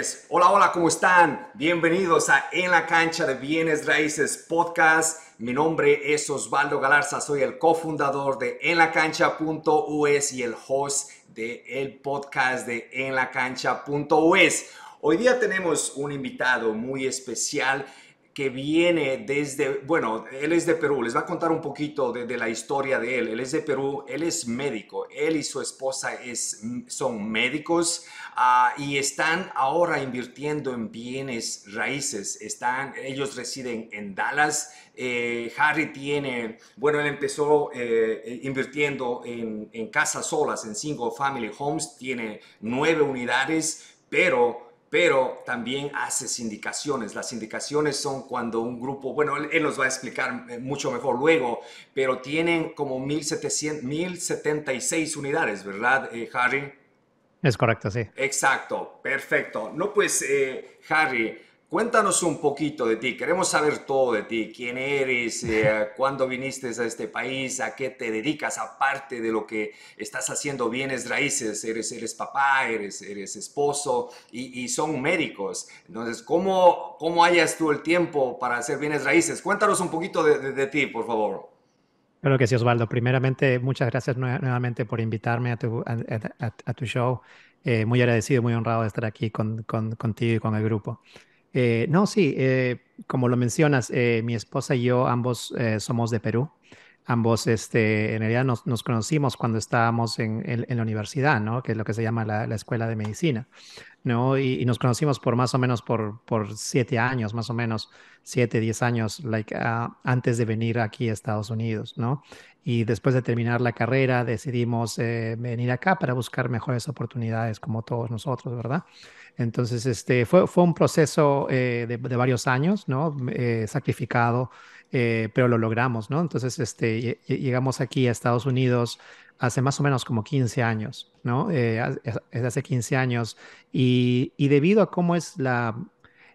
pues, hola, hola, ¿cómo están? Bienvenidos a En la Cancha de Bienes Raíces Podcast. Mi nombre es Osvaldo Galarza, soy el cofundador de enlacancha.us y el host del podcast de enlacancha.us. Hoy día tenemos un invitado muy especial que viene desde, bueno, él es de Perú, les va a contar un poquito de la historia de él. Él es de Perú, él es médico, él y su esposa son médicos y están ahora invirtiendo en bienes raíces. Ellos residen en Dallas. Harry tiene, bueno, él empezó invirtiendo en casas solas, en single family homes, tiene 9 unidades, pero también hace sindicaciones. Las sindicaciones son cuando un grupo, bueno, él nos va a explicar mucho mejor luego, pero tienen como 1076 unidades, ¿verdad, Harry? Es correcto, sí. Exacto, perfecto. No, pues, Harry, cuéntanos un poquito de ti. Queremos saber todo de ti. ¿Quién eres? ¿Cuándo viniste a este país? ¿A qué te dedicas? Aparte de lo que estás haciendo bienes raíces, eres papá, eres esposo y son médicos. Entonces, ¿cómo hallas tú el tiempo para hacer bienes raíces? Cuéntanos un poquito de ti, por favor. Claro que sí, Osvaldo. Primeramente, muchas gracias nuevamente por invitarme a tu show. Muy agradecido, muy honrado de estar aquí contigo y con el grupo. No, sí, como lo mencionas, mi esposa y yo ambos somos de Perú. Ambos, en realidad nos conocimos cuando estábamos en la universidad, ¿no? Que es lo que se llama la escuela de medicina. ¿No? Y nos conocimos por más o menos por 7 años, más o menos 7, 10 años, antes de venir aquí a Estados Unidos, ¿no? Y después de terminar la carrera decidimos venir acá para buscar mejores oportunidades como todos nosotros, ¿verdad? Entonces, fue un proceso de varios años, ¿no? Sacrificado, pero lo logramos, ¿no? Entonces, llegamos aquí a Estados Unidos hace más o menos como 15 años, ¿no? Es hace 15 años y debido a cómo es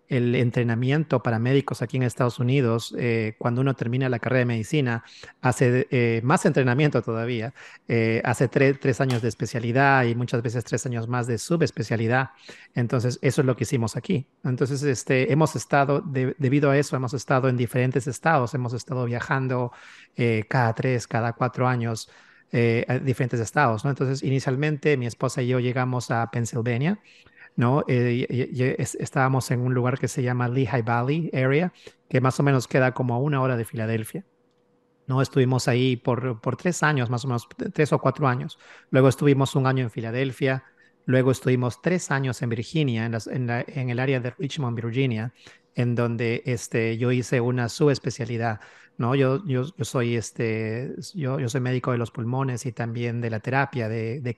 el entrenamiento para médicos aquí en Estados Unidos, cuando uno termina la carrera de medicina, hace más entrenamiento todavía, hace 3 años de especialidad y muchas veces 3 años más de subespecialidad. Entonces, eso es lo que hicimos aquí. Entonces, hemos estado, debido a eso, hemos estado en diferentes estados, hemos estado viajando cada 3, cada 4 años. A diferentes estados, ¿no? Entonces, inicialmente mi esposa y yo llegamos a Pennsylvania, ¿no? Estábamos en un lugar que se llama Lehigh Valley Area, que más o menos queda como a 1 hora de Filadelfia. No, estuvimos ahí por 3 años, más o menos 3 o 4 años. Luego estuvimos un año en Filadelfia. Luego estuvimos 3 años en Virginia, en el área de Richmond, Virginia, en donde yo hice una subespecialidad. ¿No? Yo soy médico de los pulmones y también de la terapia de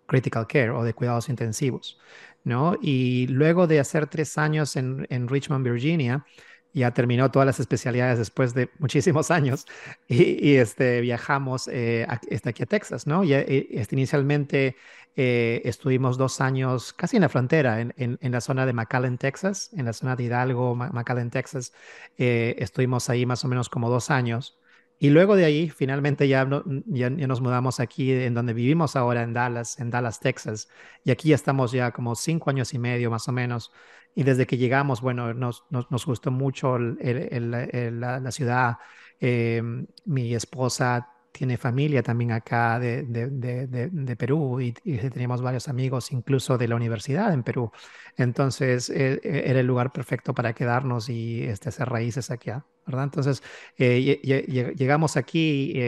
critical care o de cuidados intensivos. ¿No? Y luego de hacer 3 años en Richmond, Virginia, ya terminó todas las especialidades después de muchísimos años y viajamos hasta aquí a Texas, ¿no? Inicialmente estuvimos 2 años casi en la frontera, en la zona de McAllen, Texas, en la zona de Hidalgo, McAllen, Texas. Estuvimos ahí más o menos como 2 años. Y luego de ahí, finalmente ya nos mudamos aquí en donde vivimos ahora, en Dallas, Texas. Y aquí ya estamos ya como 5 años y medio más o menos. Y desde que llegamos, bueno, nos gustó mucho la ciudad. Eh, Mi esposa tiene familia también acá de Perú y teníamos varios amigos incluso de la universidad en Perú. Entonces, era el lugar perfecto para quedarnos y hacer raíces aquí, ¿verdad? Entonces, llegamos aquí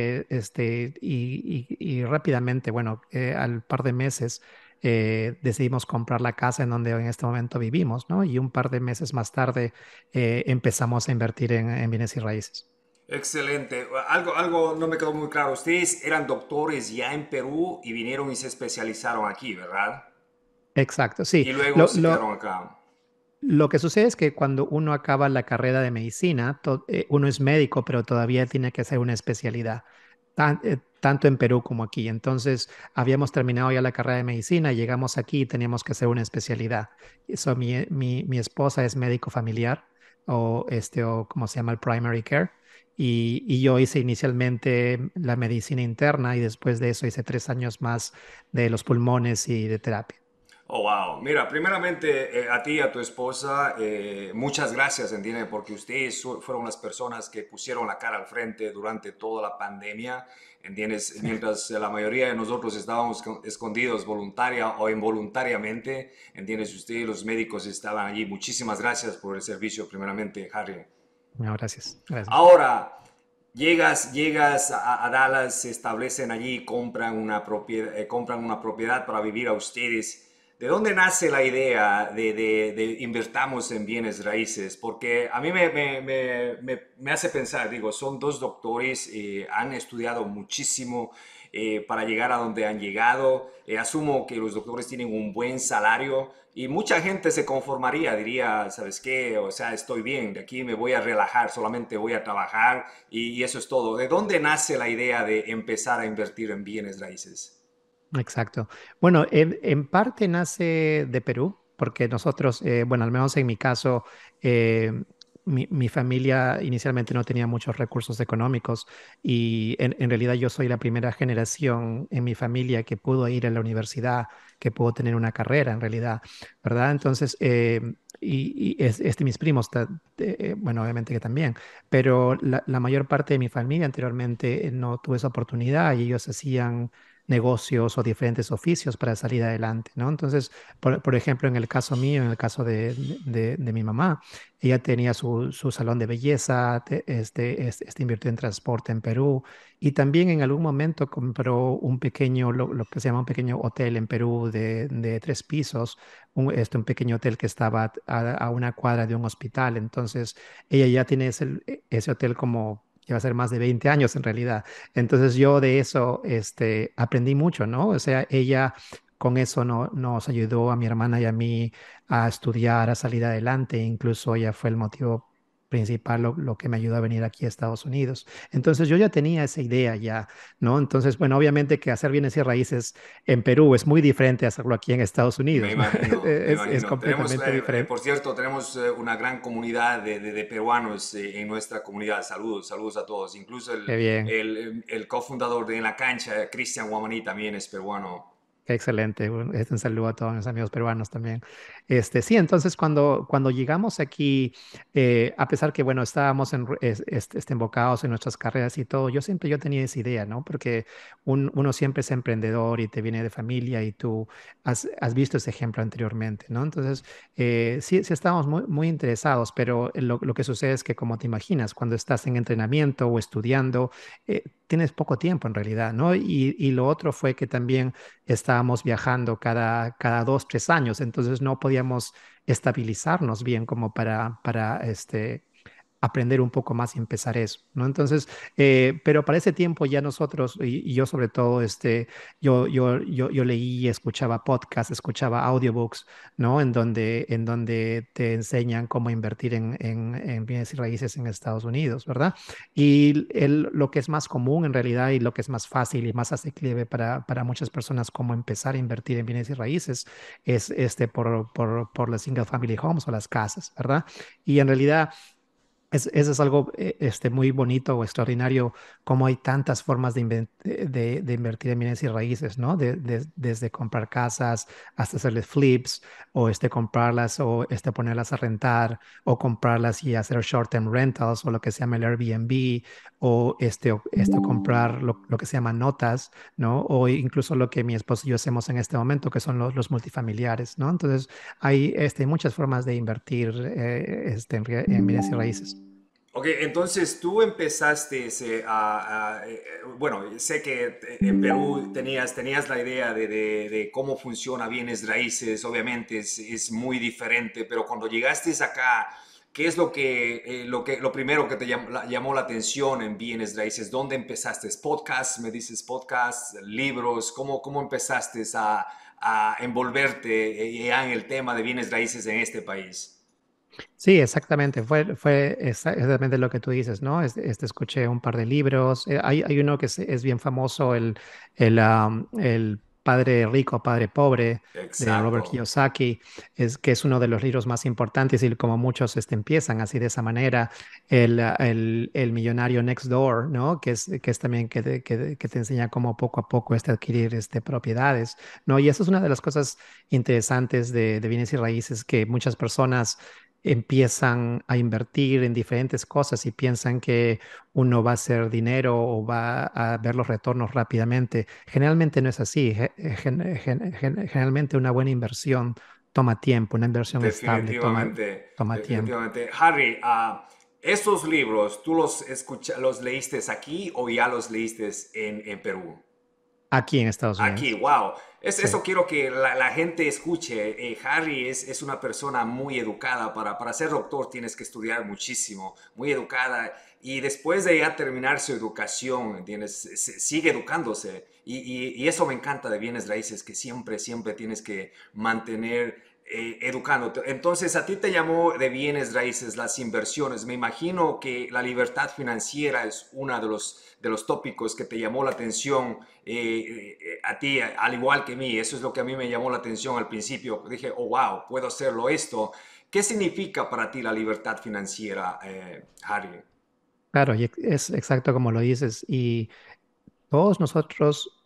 y rápidamente, bueno, al par de meses decidimos comprar la casa en donde en este momento vivimos, ¿no? Y un par de meses más tarde empezamos a invertir en bienes y raíces. Excelente. Algo no me quedó muy claro. Ustedes eran doctores ya en Perú y vinieron y se especializaron aquí, ¿verdad? Exacto, sí. Y luego Lo, se lo, quedaron acá. lo que sucede es que cuando uno acaba la carrera de medicina, uno es médico, pero todavía tiene que hacer una especialidad, tanto en Perú como aquí. Entonces, habíamos terminado ya la carrera de medicina, llegamos aquí y teníamos que hacer una especialidad. Eso, mi esposa es médico familiar o como se llama el primary care. Y yo hice inicialmente la medicina interna y después de eso hice 3 años más de los pulmones y de terapia. Oh, wow. Mira, primeramente a ti y a tu esposa, muchas gracias, ¿entiendes? Porque ustedes fueron las personas que pusieron la cara al frente durante toda la pandemia, ¿entiendes? Sí. Mientras la mayoría de nosotros estábamos escondidos voluntaria o involuntariamente, ¿entiendes? Ustedes, los médicos, estaban allí. Muchísimas gracias por el servicio, primeramente, Harry. No, gracias, gracias. Ahora, llegas a Dallas, se establecen allí, compran una propiedad para vivir a ustedes. ¿De dónde nace la idea de invertamos en bienes raíces? Porque a mí me hace pensar, digo, son dos doctores, han estudiado muchísimo para llegar a donde han llegado. Asumo que los doctores tienen un buen salario y mucha gente se conformaría, diría, ¿sabes qué? O sea, estoy bien, de aquí me voy a relajar, solamente voy a trabajar y eso es todo. ¿De dónde nace la idea de empezar a invertir en bienes raíces? Exacto. Bueno, en parte nace de Perú, porque nosotros, bueno, al menos en mi caso, eh, mi familia inicialmente no tenía muchos recursos económicos y en realidad yo soy la primera generación en mi familia que pudo ir a la universidad, que pudo tener una carrera en realidad, ¿verdad? Entonces, mis primos, bueno, obviamente que también, pero la mayor parte de mi familia anteriormente no tuvo esa oportunidad y ellos hacían negocios o diferentes oficios para salir adelante, ¿no? Entonces, por ejemplo, en el caso mío, en el caso de mi mamá, ella tenía su salón de belleza, invirtió en transporte en Perú y también en algún momento compró un pequeño, lo que se llama un pequeño hotel en Perú de 3 pisos, un pequeño hotel que estaba a una cuadra de un hospital. Entonces, ella ya tiene ese hotel como... que va a ser más de 20 años en realidad. Entonces yo de eso aprendí mucho, ¿no? O sea, ella con eso nos ayudó a mi hermana y a mí a estudiar, a salir adelante. Incluso ella fue el motivo principal, lo que me ayudó a venir aquí a Estados Unidos. Entonces yo ya tenía esa idea ya, ¿no? Entonces, bueno, obviamente que hacer bienes y raíces en Perú es muy diferente a hacerlo aquí en Estados Me Unidos, ¿no? imagino, me Es imagino. Tenemos, completamente diferente. por cierto, tenemos una gran comunidad de peruanos en nuestra comunidad. Saludos, saludos a todos. Incluso Qué bien. el cofundador de En la Cancha, Cristian Guamaní, también es peruano. Qué excelente. Un saludo a todos mis amigos peruanos también. Sí, entonces cuando llegamos aquí, a pesar que, bueno, estábamos embocados en nuestras carreras y todo, yo tenía esa idea, ¿no? Porque uno siempre es emprendedor y te viene de familia y tú has visto ese ejemplo anteriormente, ¿no? Entonces, sí estábamos muy interesados, pero lo que sucede es que, como te imaginas, cuando estás en entrenamiento o estudiando, tienes poco tiempo en realidad, ¿no? Y lo otro fue que también estábamos viajando cada 2, 3 años, entonces no podíamos estabilizarnos bien como para aprender un poco más y empezar eso, ¿no? Entonces, pero para ese tiempo ya nosotros, y yo sobre todo, yo leí, escuchaba podcasts, escuchaba audiobooks, ¿no? En donde te enseñan cómo invertir en bienes y raíces en Estados Unidos, ¿verdad? Y lo que es más común en realidad y lo que es más fácil y más asequible para muchas personas cómo empezar a invertir en bienes y raíces es por las single family homes o las casas, ¿verdad? Y en realidad eso es algo muy bonito o extraordinario, como hay tantas formas de invertir en bienes y raíces, ¿no? Desde comprar casas hasta hacerles flips, o comprarlas, o ponerlas a rentar, o comprarlas y hacer short-term rentals, o lo que se llama el Airbnb, o comprar lo que se llama notas, ¿no? O incluso lo que mi esposo y yo hacemos en este momento, que son los multifamiliares, ¿no? Entonces, hay muchas formas de invertir en bienes y raíces. Ok, entonces tú empezaste bueno, sé que en Perú tenías la idea de cómo funciona bienes raíces, obviamente es muy diferente, pero cuando llegaste acá, ¿qué es lo primero que te llamó la atención en bienes raíces? ¿Dónde empezaste? ¿Podcast? ¿Me dices podcast? ¿Libros? ¿Cómo empezaste a envolverte ya en el tema de bienes raíces en este país? Sí, exactamente. Fue exactamente lo que tú dices, ¿no? Escuché un par de libros. Hay uno que es bien famoso, el Padre Rico, Padre Pobre de Robert Exacto. Kiyosaki, que es uno de los libros más importantes y como muchos empiezan así de esa manera. El Millonario Next Door, ¿no? Que es también que te enseña cómo poco a poco adquirir propiedades, ¿no? Y eso es una de las cosas interesantes de bienes y raíces, que muchas personas empiezan a invertir en diferentes cosas y piensan que uno va a hacer dinero o va a ver los retornos rápidamente. Generalmente no es así. Generalmente una buena inversión toma tiempo, una inversión estable Definitivamente, toma tiempo. definitivamente. Harry, ¿estos libros tú los leíste aquí o ya los leíste en Perú? Aquí en Estados Aquí, Unidos. wow. Sí. Eso quiero que la gente escuche. Harry es una persona muy educada. Para ser doctor tienes que estudiar muchísimo, muy educada. Y después de ya terminar su educación, ¿entiendes? Sigue educándose. Y eso me encanta de bienes raíces, que siempre, siempre tienes que mantener educándote. Entonces, a ti te llamó de bienes raíces las inversiones. Me imagino que la libertad financiera es uno de los tópicos que te llamó la atención a ti, al igual que mí. Eso es lo que a mí me llamó la atención al principio. Dije, oh, wow, puedo hacerlo esto. ¿Qué significa para ti la libertad financiera, Harry? Claro, y es exacto como lo dices. Y todos nosotros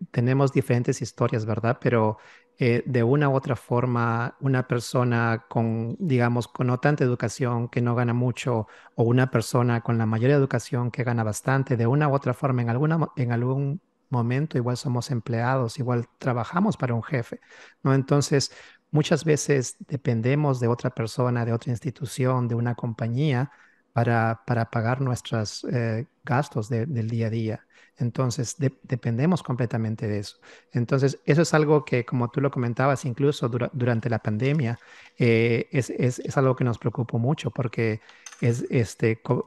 tenemos diferentes historias, ¿verdad? Pero de una u otra forma, una persona con, digamos, con no tanta educación, que no gana mucho, o una persona con la mayor educación que gana bastante, de una u otra forma, en algún momento igual somos empleados, igual trabajamos para un jefe, ¿no? Entonces, muchas veces dependemos de otra persona, de otra institución, de una compañía para pagar nuestros gastos del día a día. Entonces, dependemos completamente de eso. Entonces, eso es algo que, como tú lo comentabas, incluso durante la pandemia, es algo que nos preocupó mucho porque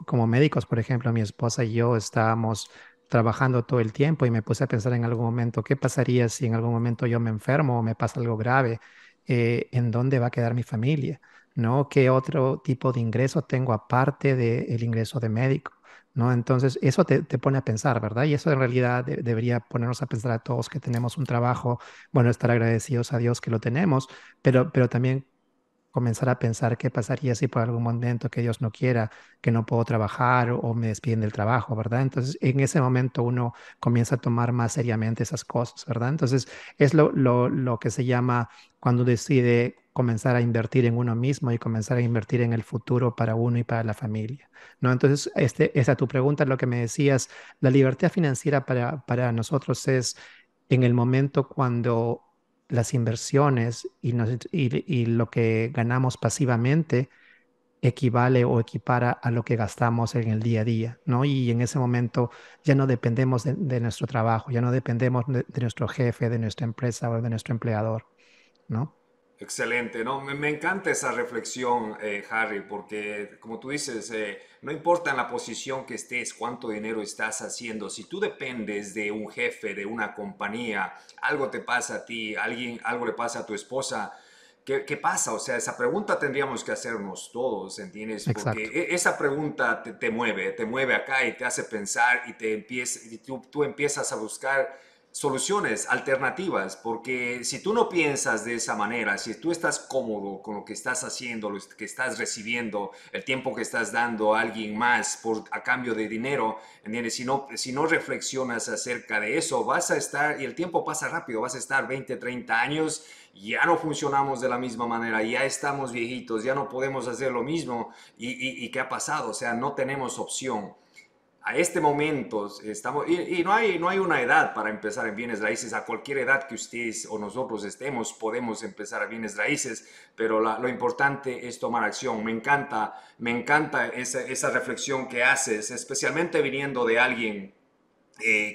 como médicos, por ejemplo, mi esposa y yo estábamos trabajando todo el tiempo y me puse a pensar en algún momento, ¿qué pasaría si en algún momento yo me enfermo o me pasa algo grave? ¿En dónde va a quedar mi familia? ¿No? ¿Qué otro tipo de ingreso tengo aparte del ingreso de médico? ¿No? Entonces, eso te pone a pensar, ¿verdad? Y eso en realidad debería ponernos a pensar a todos que tenemos un trabajo, bueno, estar agradecidos a Dios que lo tenemos, pero también comenzar a pensar qué pasaría si por algún momento que Dios no quiera, que no puedo trabajar o me despiden del trabajo, ¿verdad? Entonces, en ese momento uno comienza a tomar más seriamente esas cosas, ¿verdad? Entonces, es lo que se llama cuando decide comenzar a invertir en uno mismo y comenzar a invertir en el futuro para uno y para la familia, ¿no? Entonces, esa tu pregunta, lo que me decías, la libertad financiera para nosotros es en el momento cuando las inversiones y lo que ganamos pasivamente equivale o equipara a lo que gastamos en el día a día, ¿no? Y en ese momento ya no dependemos de nuestro trabajo, ya no dependemos de nuestro jefe, de nuestra empresa o de nuestro empleador, ¿no? Excelente, ¿no? Me encanta esa reflexión, Harry, porque como tú dices, no importa en la posición que estés, cuánto dinero estás haciendo, si tú dependes de un jefe, de una compañía, algo te pasa a ti, algo le pasa a tu esposa, ¿qué pasa? O sea, esa pregunta tendríamos que hacernos todos, ¿entiendes? Porque Exacto, esa pregunta te mueve acá y te hace pensar y tú empiezas a buscar soluciones alternativas, porque si tú no piensas de esa manera, si tú estás cómodo con lo que estás haciendo, lo que estás recibiendo, el tiempo que estás dando a alguien más a cambio de dinero, ¿entiendes? Si no reflexionas acerca de eso, vas a estar, y el tiempo pasa rápido, vas a estar 20, 30 años, ya no funcionamos de la misma manera, ya estamos viejitos, ya no podemos hacer lo mismo, y ¿qué ha pasado? O sea, no tenemos opción a este momento estamos, y no hay una edad para empezar en bienes raíces. A cualquier edad que ustedes o nosotros estemos, podemos empezar a bienes raíces, pero lo importante es tomar acción. Me encanta esa reflexión que haces, especialmente viniendo de alguien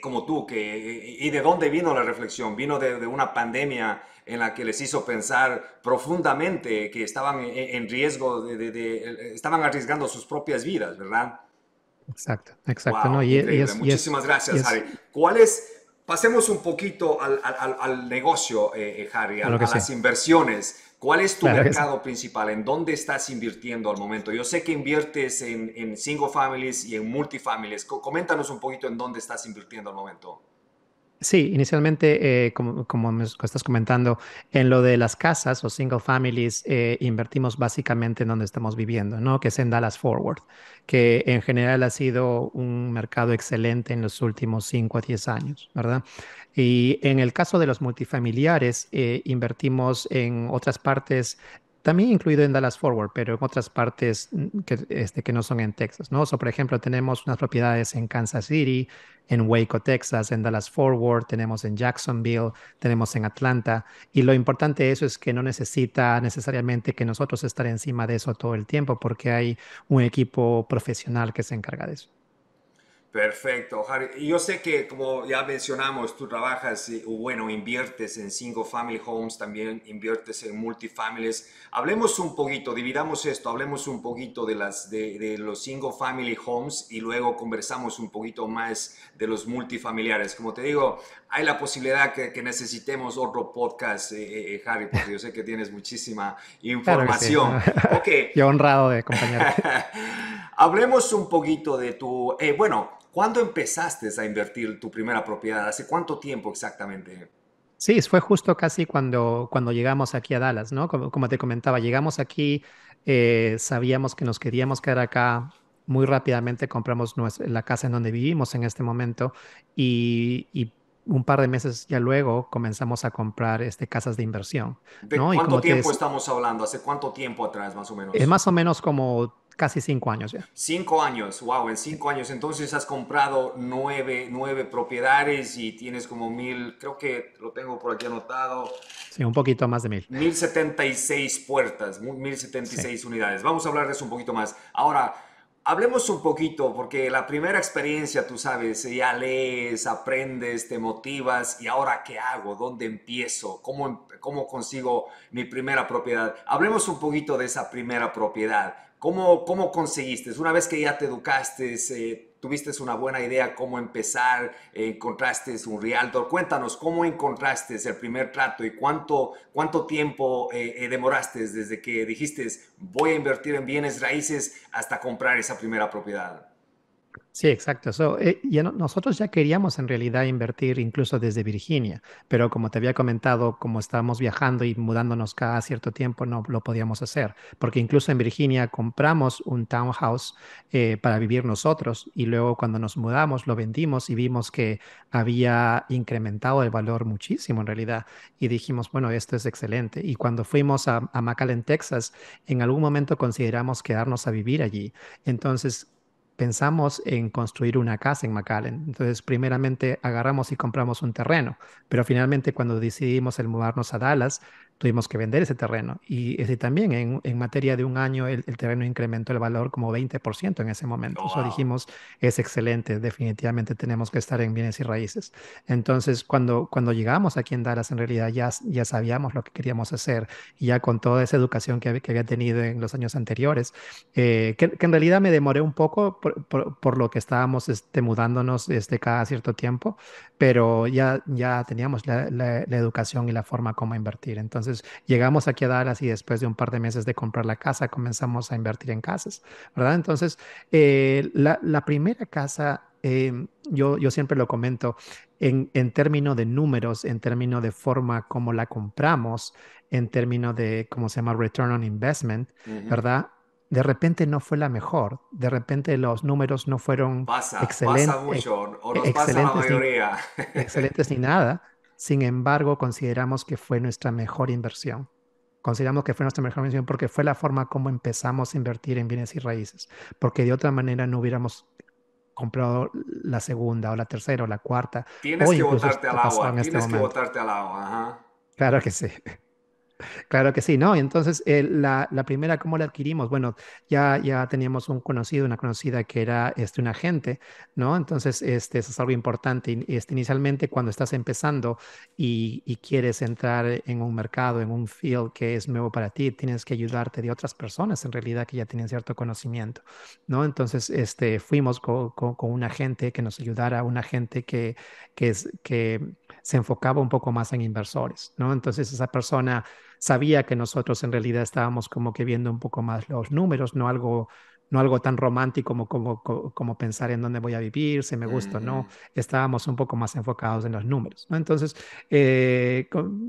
como tú. ¿Y de dónde vino la reflexión? Vino de una pandemia en la que les hizo pensar profundamente que estaban en riesgo, estaban arriesgando sus propias vidas, ¿verdad? exacto, exacto, ¿no? Wow, increíble. Muchísimas Y gracias, es, Harry. Pasemos un poquito al negocio, Harry, claro que a sí, las inversiones. ¿Cuál es tu claro que sí. mercado principal? ¿En dónde estás invirtiendo al momento? Yo sé que inviertes en single families y en multifamilies. Coméntanos un poquito en dónde estás invirtiendo al momento. Sí, inicialmente, como me estás comentando, en lo de las casas o single families, invertimos básicamente en donde estamos viviendo, ¿no? Que es en Dallas Fort Worth, que en general ha sido un mercado excelente en los últimos 5 a 10 años, ¿verdad? Y en el caso de los multifamiliares, invertimos en otras partes. También incluido en Dallas Fort Worth, pero en otras partes que no son en Texas, ¿no? O sea, por ejemplo, tenemos unas propiedades en Kansas City, en Waco, Texas, en Dallas Fort Worth, tenemos en Jacksonville, tenemos en Atlanta. Y lo importante de eso es que no necesita necesariamente que nosotros estar encima de eso todo el tiempo, porque hay un equipo profesional que se encarga de eso. Perfecto, Harry. Y yo sé que, como ya mencionamos, tú trabajas, o bueno, inviertes en single family homes, también inviertes en multifamilies. Hablemos un poquito, dividamos esto, hablemos un poquito de los single family homes y luego conversamos un poquito más de los multifamiliares. Como te digo, hay la posibilidad que necesitemos otro podcast, Harry, porque yo sé que tienes muchísima Claro que sí. información. Ok. Yo honrado de acompañarte. Hablemos un poquito de bueno, ¿cuándo empezaste a invertir tu primera propiedad? ¿Hace cuánto tiempo exactamente? Sí, fue justo casi cuando llegamos aquí a Dallas, ¿no? Como te comentaba, llegamos aquí, sabíamos que nos queríamos quedar acá. Muy rápidamente compramos la casa en donde vivimos en este momento y un par de meses ya luego comenzamos a comprar casas de inversión, ¿De ¿no? Y cuánto como te tiempo decía, estamos hablando? ¿Hace cuánto tiempo atrás, más o es menos? más o menos como casi 5 años ya. 5 años, wow, en Sí, 5 años entonces has comprado nueve propiedades y tienes como 1,000, creo que lo tengo por aquí anotado, sí, un poquito más de 1,000. 1,076 puertas, mil setenta y Sí. seis unidades. Vamos a hablar de eso un poquito más. Ahora, hablemos un poquito, porque la primera experiencia, tú sabes, ya lees, aprendes, te motivas, y ahora ¿qué hago? ¿Dónde empiezo? ¿Cómo consigo mi primera propiedad? Hablemos un poquito de esa primera propiedad. ¿Cómo conseguiste? Una vez que ya te educaste, tuviste una buena idea cómo empezar, encontraste un realtor. Cuéntanos, ¿cómo encontraste el primer trato y cuánto tiempo demoraste desde que dijiste voy a invertir en bienes raíces hasta comprar esa primera propiedad? Sí, exacto. Nosotros ya queríamos en realidad invertir incluso desde Virginia, pero como te había comentado, como estábamos viajando y mudándonos cada cierto tiempo, no lo podíamos hacer, porque incluso en Virginia compramos un townhouse para vivir nosotros y luego cuando nos mudamos lo vendimos y vimos que había incrementado el valor muchísimo en realidad y dijimos, bueno, esto es excelente. Y cuando fuimos a McAllen, Texas, en algún momento consideramos quedarnos a vivir allí. Entonces, pensamos en construir una casa en McAllen. Entonces, primeramente agarramos y compramos un terreno, pero finalmente cuando decidimos el mudarnos a Dallas, tuvimos que vender ese terreno. Y ese también en materia de un año el terreno incrementó el valor como 20% en ese momento. Oh, Eso wow. dijimos, es excelente, definitivamente tenemos que estar en bienes y raíces. Entonces, cuando llegamos aquí en Dallas, en realidad ya sabíamos lo que queríamos hacer y ya con toda esa educación que había tenido en los años anteriores que en realidad me demoré un poco por lo que estábamos mudándonos cada cierto tiempo, pero ya teníamos la educación y la forma como invertir. Entonces llegamos aquí a Dallas y después de un par de meses de comprar la casa comenzamos a invertir en casas, ¿verdad? Entonces, la primera casa, yo siempre lo comento, en términos de números, en términos de forma como la compramos, en términos de, ¿cómo se llama? Return on investment, Ujú. ¿verdad? De repente no fue la mejor, de repente los números no fueron Pasa mucho, o nos pasa a la excelentes mayoría. excelentes ni nada. Sin embargo, consideramos que fue nuestra mejor inversión. Consideramos que fue nuestra mejor inversión porque fue la forma como empezamos a invertir en bienes y raíces, porque de otra manera no hubiéramos comprado la segunda o la tercera o la cuarta, Tienes o que incluso botarte esto al pasado agua, en este tienes que momento. botarte al agua, ajá. Claro que sí. Claro que sí, ¿no? Entonces, la primera, ¿cómo la adquirimos? Bueno, ya teníamos un conocido, una conocida que era un agente, ¿no? Entonces, eso es algo importante. Inicialmente, cuando estás empezando y quieres entrar en un mercado, en un field que es nuevo para ti, tienes que ayudarte de otras personas en realidad que ya tienen cierto conocimiento, ¿no? Entonces, fuimos con un agente que nos ayudara, un agente que se enfocaba un poco más en inversores, ¿no? Entonces, esa persona sabía que nosotros en realidad estábamos como que viendo un poco más los números, no algo no algo tan romántico como pensar en dónde voy a vivir, si me gusta o no. Ujú. Estábamos un poco más enfocados en los números, ¿no? Entonces,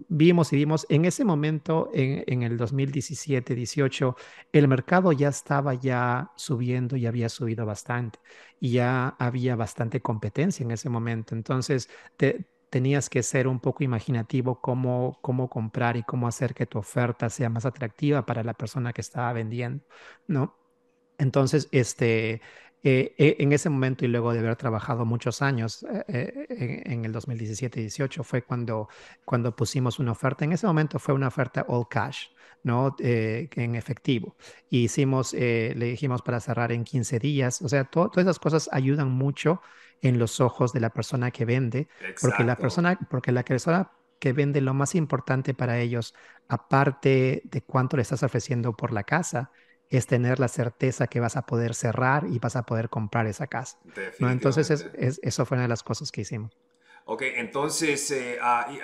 vimos y vimos, en ese momento, en el 2017-18, el mercado ya estaba ya subiendo y había subido bastante y ya había bastante competencia en ese momento. Entonces, tenías que ser un poco imaginativo cómo comprar y cómo hacer que tu oferta sea más atractiva para la persona que estaba vendiendo, ¿no? Entonces, en ese momento y luego de haber trabajado muchos años en el 2017-18 fue cuando pusimos una oferta. En ese momento fue una oferta all cash, ¿no? Que en efectivo. Y le dijimos para cerrar en 15 días. O sea, todas esas cosas ayudan mucho en los ojos de la persona que vende, Exacto. porque la persona que vende lo más importante para ellos, aparte de cuánto le estás ofreciendo por la casa, es tener la certeza que vas a poder cerrar y vas a poder comprar esa casa, ¿no? Entonces, Definitivamente. eso fue una de las cosas que hicimos. Ok, entonces, y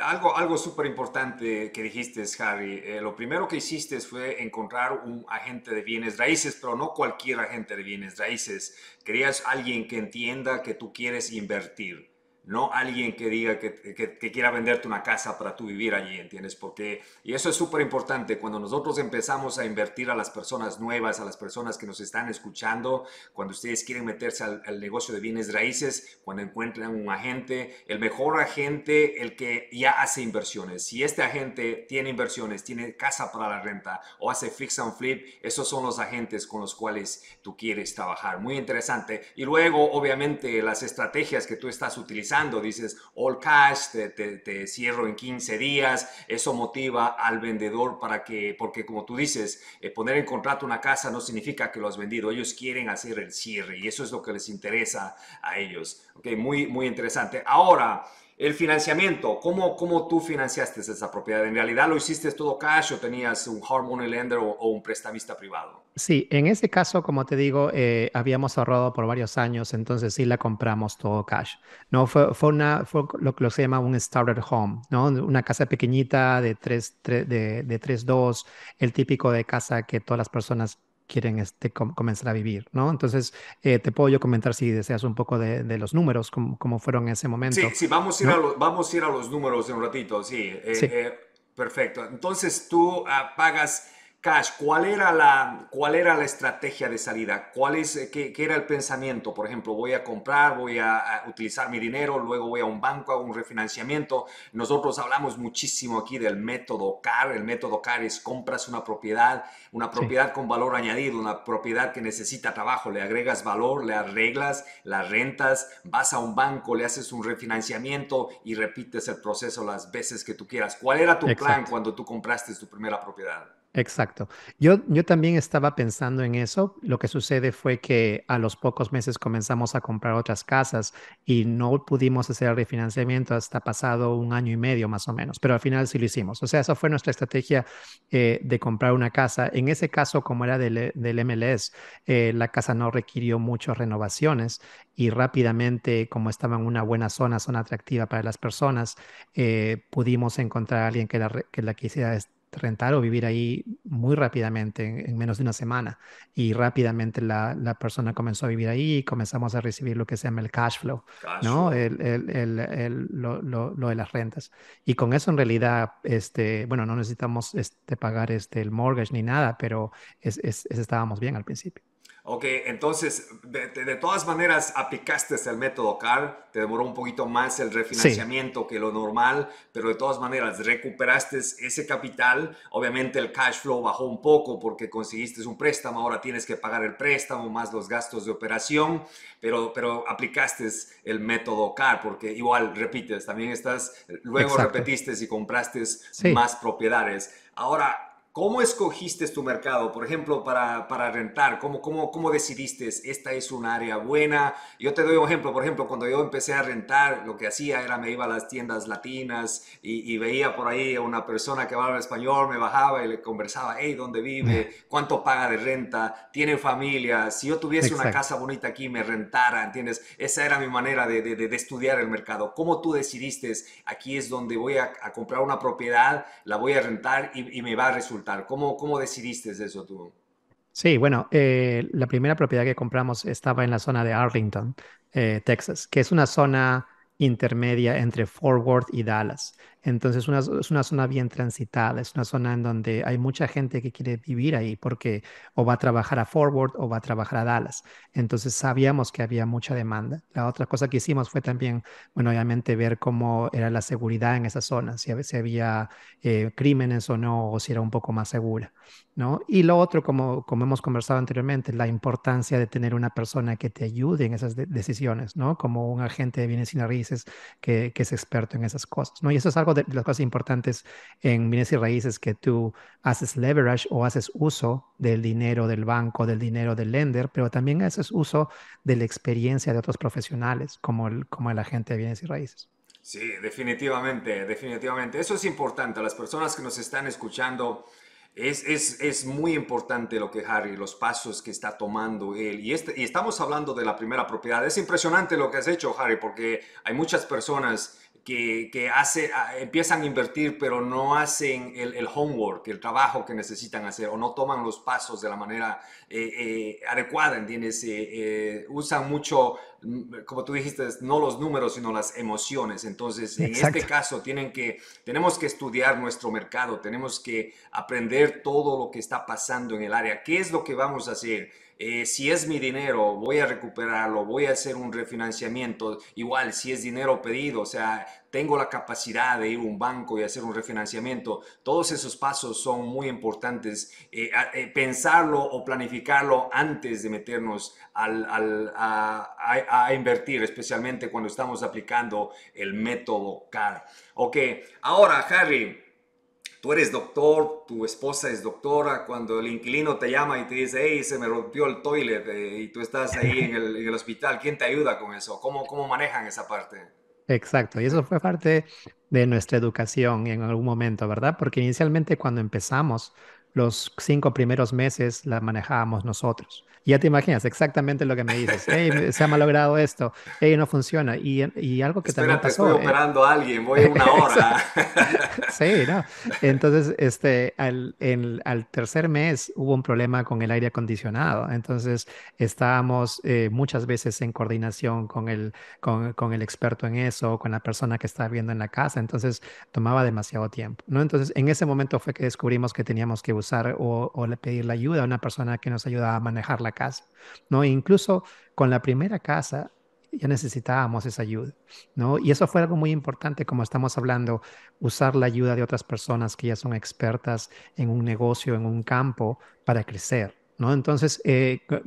algo súper importante que dijiste, Harry, lo primero que hiciste fue encontrar un agente de bienes raíces, pero no cualquier agente de bienes raíces. Querías alguien que entienda que tú quieres invertir, no alguien que diga que quiera venderte una casa para tú vivir allí, ¿entiendes? Porque, y eso es súper importante, cuando nosotros empezamos a invertir a las personas nuevas, a las personas que nos están escuchando, cuando ustedes quieren meterse al negocio de bienes raíces, cuando encuentran un agente, el mejor agente, el que ya hace inversiones. Si este agente tiene inversiones, tiene casa para la renta o hace fix and flip, esos son los agentes con los cuales tú quieres trabajar. Muy interesante. Y luego, obviamente, las estrategias que tú estás utilizando, dices all cash, te cierro en 15 días, eso motiva al vendedor para que, porque como tú dices, poner en contrato una casa no significa que lo has vendido, ellos quieren hacer el cierre y eso es lo que les interesa a ellos. Ok, muy interesante. Ahora, el financiamiento, ¿cómo tú financiaste esa propiedad? ¿En realidad lo hiciste todo cash o tenías un hard money lender o un prestamista privado? Sí, en ese caso, como te digo, habíamos ahorrado por varios años, entonces sí la compramos todo cash. No, fue lo que se llama un starter home, ¿no? Una casa pequeñita de de 3-2, el típico de casa que todas las personas quieren comenzar a vivir, ¿no? Entonces, te puedo yo comentar si deseas un poco de los números, cómo fueron en ese Sí, momento, sí, ¿no? vamos a ir a los números en un ratito, sí, Sí. perfecto. Entonces tú pagas cash. ¿Cuál era la estrategia de salida? ¿Qué era el pensamiento? Por ejemplo, voy a comprar, voy a utilizar mi dinero, luego voy a un banco, hago un refinanciamiento. Nosotros hablamos muchísimo aquí del método CAR. El método CAR es compras una Sí. propiedad con valor añadido, una propiedad que necesita trabajo, le agregas valor, le arreglas, la rentas, vas a un banco, le haces un refinanciamiento y repites el proceso las veces que tú quieras. ¿Cuál era tu plan Exacto. cuando tú compraste tu primera propiedad? Exacto. Yo también estaba pensando en eso. Lo que sucede fue que a los pocos meses comenzamos a comprar otras casas y no pudimos hacer el refinanciamiento hasta pasado un año y medio más o menos, pero al final sí lo hicimos. O sea, esa fue nuestra estrategia de comprar una casa. En ese caso, como era del MLS, la casa no requirió muchas renovaciones y rápidamente, como estaba en una buena zona atractiva para las personas, pudimos encontrar a alguien que la quisiera rentar o vivir ahí muy rápidamente, en menos de una semana. Y rápidamente la persona comenzó a vivir ahí y comenzamos a recibir lo que se llama el cash flow, Cash ¿no? flow. Lo de las rentas. Y con eso en realidad, bueno, no necesitamos pagar el mortgage ni nada, pero estábamos bien al principio. Ok, entonces, de todas maneras, aplicaste el método CAR, te demoró un poquito más el Sí, refinanciamiento que lo normal, pero de todas maneras recuperaste ese capital. Obviamente el cash flow bajó un poco porque conseguiste un préstamo, ahora tienes que pagar el préstamo más los gastos de operación, pero aplicaste el método CAR porque igual repites, también luego exacto. repetiste y compraste Sí, más propiedades. Ahora, ¿cómo escogiste tu mercado? Por ejemplo, para rentar, ¿cómo decidiste esta es un área buena? Yo te doy un ejemplo. Por ejemplo, cuando yo empecé a rentar, lo que hacía era me iba a las tiendas latinas y veía por ahí a una persona que hablaba español, me bajaba y le conversaba, hey, ¿dónde vive? ¿Cuánto paga de renta? ¿Tiene familia? Si yo tuviese una exacto. casa bonita aquí, me rentara, ¿entiendes? Esa era mi manera de estudiar el mercado. ¿Cómo tú decidiste, aquí es donde voy a comprar una propiedad, la voy a rentar y me va a resultar? ¿Cómo decidiste eso tú? Sí, bueno, la primera propiedad que compramos estaba en la zona de Arlington, Texas, que es una zona intermedia entre Fort Worth y Dallas. Entonces, es una zona bien transitada, es una zona en donde hay mucha gente que quiere vivir ahí porque o va a trabajar a Fort Worth o va a trabajar a Dallas. Entonces, sabíamos que había mucha demanda. La otra cosa que hicimos fue también, bueno, obviamente ver cómo era la seguridad en esa zona, si había crímenes o no, o si era un poco más segura. ¿No? Y lo otro, como hemos conversado anteriormente, la importancia de tener una persona que te ayude en esas decisiones, ¿no? Como un agente de bienes y raíces que es experto en esas cosas, ¿no? Y eso es algo de las cosas importantes en bienes y raíces, que tú haces leverage o haces uso del dinero del banco, del dinero del lender, pero también haces uso de la experiencia de otros profesionales, como el agente de bienes y raíces. Sí, definitivamente, definitivamente. Eso es importante. A las personas que nos están escuchando, es muy importante lo que Harry, los pasos que está tomando él. Y estamos hablando de la primera propiedad. Es impresionante lo que has hecho, Harry, porque hay muchas personas empiezan a invertir, pero no hacen el homework, el trabajo que necesitan hacer, o no toman los pasos de la manera adecuada, ¿entiendes? Usan mucho, como tú dijiste, no los números, sino las emociones. Entonces, en este Exacto. caso, tenemos que estudiar nuestro mercado, tenemos que aprender todo lo que está pasando en el área. ¿Qué es lo que vamos a hacer? Si es mi dinero, voy a recuperarlo, voy a hacer un refinanciamiento. Igual, si es dinero pedido, o sea, tengo la capacidad de ir a un banco y hacer un refinanciamiento. Todos esos pasos son muy importantes. Pensarlo o planificarlo antes de meternos a invertir, especialmente cuando estamos aplicando el método CAR. Ok, ahora, Harry, tú eres doctor, tu esposa es doctora, cuando el inquilino te llama y te dice, hey, se me rompió el toilet, y tú estás ahí en el hospital, ¿quién te ayuda con eso? ¿Cómo manejan esa parte? Exacto, y eso fue parte de nuestra educación en algún momento, ¿verdad? Porque inicialmente cuando empezamos, los 5 primeros meses la manejábamos nosotros. Y ya te imaginas exactamente lo que me dices. Hey, se ha malogrado esto. Hey, no funciona. Y algo que también Espérate, estoy pasó. operando a alguien, voy en una hora. Sí, ¿no? Entonces, al tercer mes hubo un problema con el aire acondicionado. Entonces, estábamos muchas veces en coordinación con el experto en eso, con la persona que estaba viendo en la casa. Entonces, tomaba demasiado tiempo, ¿no? Entonces, en ese momento fue que descubrimos que teníamos que usar pedir la ayuda a una persona que nos ayudaba a manejar la casa, ¿no? E incluso con la primera casa ya necesitábamos esa ayuda, ¿no? Y eso fue algo muy importante, como estamos hablando, usar la ayuda de otras personas que ya son expertas en un negocio, en un campo, para crecer, ¿no? Entonces,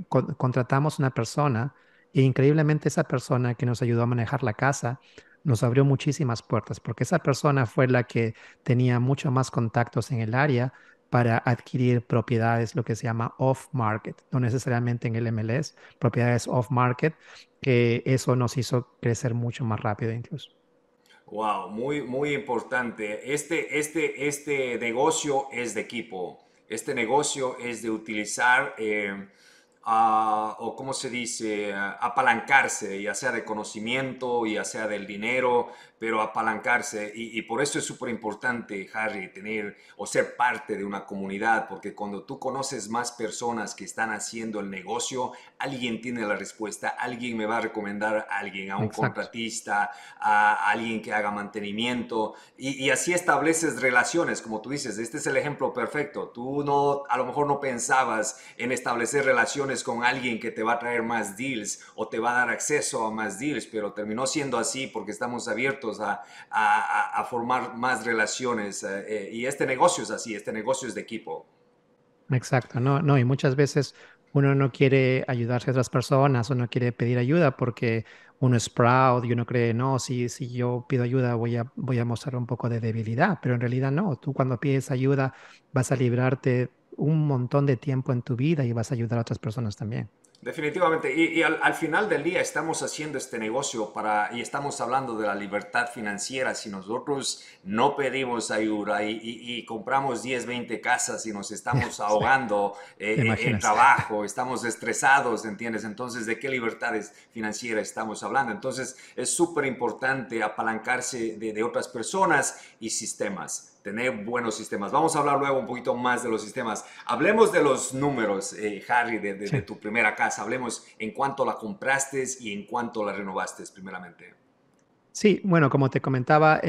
contratamos una persona e increíblemente esa persona que nos ayudó a manejar la casa nos abrió muchísimas puertas, porque esa persona fue la que tenía mucho más contactos en el área para adquirir propiedades, lo que se llama off-market, no necesariamente en el MLS, propiedades off-market, que eso nos hizo crecer mucho más rápido incluso. Wow, muy, muy importante. Este negocio es de equipo. Este negocio es de utilizar, o cómo se dice, apalancarse, ya sea de conocimiento, ya sea del dinero, pero apalancarse. Y por eso es súper importante, Harry, tener o ser parte de una comunidad, porque cuando tú conoces más personas que están haciendo el negocio, alguien tiene la respuesta, alguien me va a recomendar a alguien, a un Exacto. contratista, a alguien que haga mantenimiento, y así estableces relaciones, como tú dices. Este es el ejemplo perfecto. Tú no, a lo mejor no pensabas en establecer relaciones con alguien que te va a traer más deals o te va a dar acceso a más deals, pero terminó siendo así porque estamos abiertos a formar más relaciones, y este negocio es así, este negocio es de equipo. Exacto, no, no, y muchas veces uno no quiere ayudarse a otras personas o no quiere pedir ayuda porque uno es proud y uno cree, no, si yo pido ayuda voy a mostrar un poco de debilidad, pero en realidad no, tú cuando pides ayuda vas a librarte un montón de tiempo en tu vida y vas a ayudar a otras personas también. Definitivamente, y al final del día estamos haciendo este negocio y estamos hablando de la libertad financiera. Si nosotros no pedimos ayuda y compramos 10 20 casas y nos estamos Sí, ahogando ¿te en imaginas? trabajo, estamos estresados, ¿entiendes? Entonces, ¿de qué libertades financieras estamos hablando? Entonces, es súper importante apalancarse de otras personas y sistemas. tener buenos sistemas. Vamos a hablar luego un poquito más de los sistemas. Hablemos de los números, Harry, de Sí. tu primera casa. Hablemos en cuánto la compraste y en cuánto la renovaste primeramente. Sí, bueno, como te comentaba,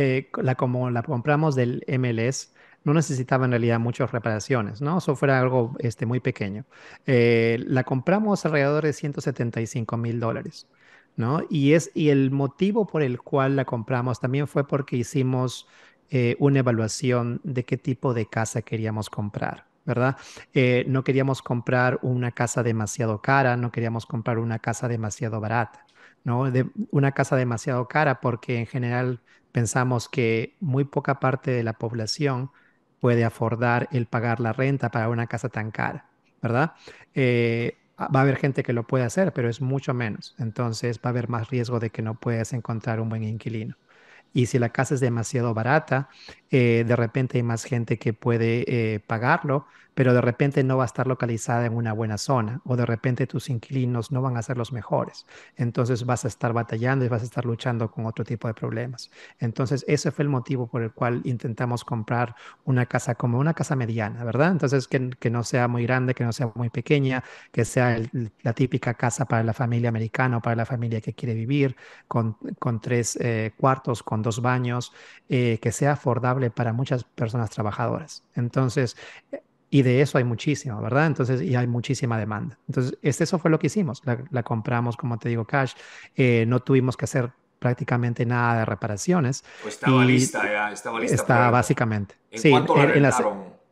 como la compramos del MLS, no necesitaba en realidad muchas reparaciones, ¿no? Eso fuera algo muy pequeño. La compramos alrededor de $175,000, ¿no? Y el motivo por el cual la compramos también fue porque hicimos una evaluación de qué tipo de casa queríamos comprar, ¿verdad? No queríamos comprar una casa demasiado cara, no queríamos comprar una casa demasiado barata. ¿No? De una casa demasiado cara porque en general pensamos que muy poca parte de la población puede afordar el pagar la renta para una casa tan cara, ¿verdad? Va a haber gente que lo puede hacer, pero es mucho menos. Entonces va a haber más riesgo de que no puedas encontrar un buen inquilino. Y si la casa es demasiado barata, de repente hay más gente que puede pagarlo, pero de repente no va a estar localizada en una buena zona o de repente tus inquilinos no van a ser los mejores. Entonces vas a estar batallando y vas a estar luchando con otro tipo de problemas. Entonces ese fue el motivo por el cual intentamos comprar una casa como una casa mediana, ¿verdad? Entonces que no sea muy grande, que no sea muy pequeña, que sea la típica casa para la familia americana o para la familia que quiere vivir con tres cuartos, con dos baños, que sea afordable para muchas personas trabajadoras. Entonces, y de eso hay muchísimo, ¿verdad? Entonces, y hay muchísima demanda. Entonces, eso fue lo que hicimos. La compramos, como te digo, cash. No tuvimos que hacer prácticamente nada de reparaciones ¿O estaba y lista ya? ¿Estaba lista para está renta? básicamente, ¿En sí, cuánto la rentaron?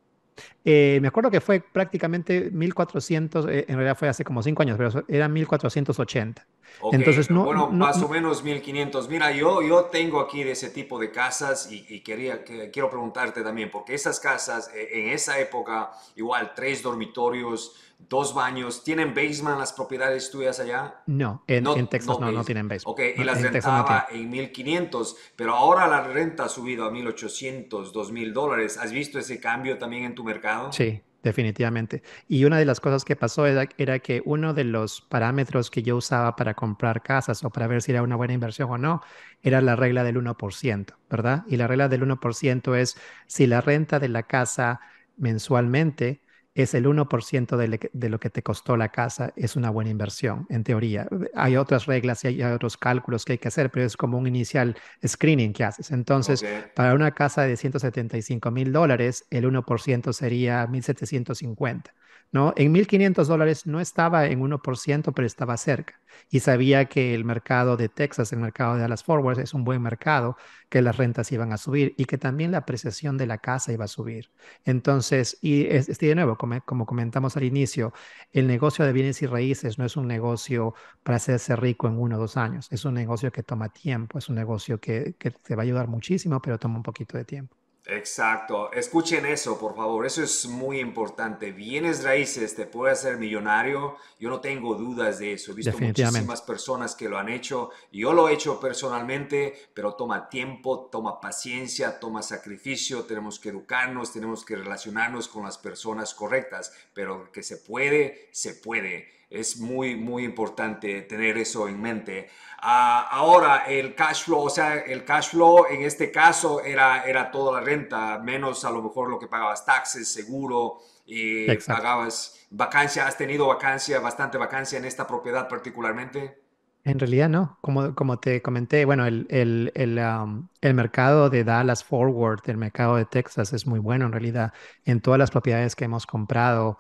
me acuerdo que fue prácticamente 1,400, en realidad fue hace como 5 años, pero eran 1,480. Ok, Entonces, no, bueno, no, más o no, menos 1500. Mira, yo tengo aquí de ese tipo de casas y quiero preguntarte también, porque esas casas en esa época, igual, tres dormitorios, dos baños, ¿tienen basement las propiedades tuyas allá? no, en No, Texas no no basement. tienen béisbol. Ok, y No, las en Texas no tienen. rentaba en 1500, pero ahora la renta ha subido a 1800, $2000. ¿Has visto ese cambio también en tu mercado? Sí, definitivamente. Y una de las cosas que pasó era que uno de los parámetros que yo usaba para comprar casas o para ver si era una buena inversión o no, era la regla del 1%, ¿verdad? Y la regla del 1% es si la renta de la casa mensualmente es el 1% de lo que te costó la casa, es una buena inversión, en teoría. Hay otras reglas y hay otros cálculos que hay que hacer, pero es como un inicial screening que haces. Ok. Entonces, para una casa de $175,000, el 1% sería 1,750, ¿no? En $1,500 no estaba en 1%, pero estaba cerca. Y sabía que el mercado de Texas, el mercado de Dallas Fort Worth, es un buen mercado, que las rentas iban a subir y que también la apreciación de la casa iba a subir. Entonces, de nuevo, como comentamos al inicio, el negocio de bienes y raíces no es un negocio para hacerse rico en 1 o 2 años. Es un negocio que toma tiempo, es un negocio que te va a ayudar muchísimo, pero toma un poquito de tiempo. Exacto. Escuchen eso, por favor. Eso es muy importante. Bienes raíces te puede hacer millonario. Yo no tengo dudas de eso. He visto Definitivamente. muchísimas personas que lo han hecho. Yo lo he hecho personalmente, pero toma tiempo, toma paciencia, toma sacrificio. Tenemos que educarnos, tenemos que relacionarnos con las personas correctas. Pero que se puede, se puede. Es muy, muy importante tener eso en mente. Ahora, el cash flow, o sea, el cash flow en este caso era toda la renta, menos a lo mejor lo que pagabas taxes, seguro, y Exacto. pagabas vacancia. ¿Has tenido vacancia, bastante vacancia en esta propiedad particularmente? En realidad no, como te comenté, bueno, el mercado de Dallas Forward, el mercado de Texas es muy bueno en realidad. En todas las propiedades que hemos comprado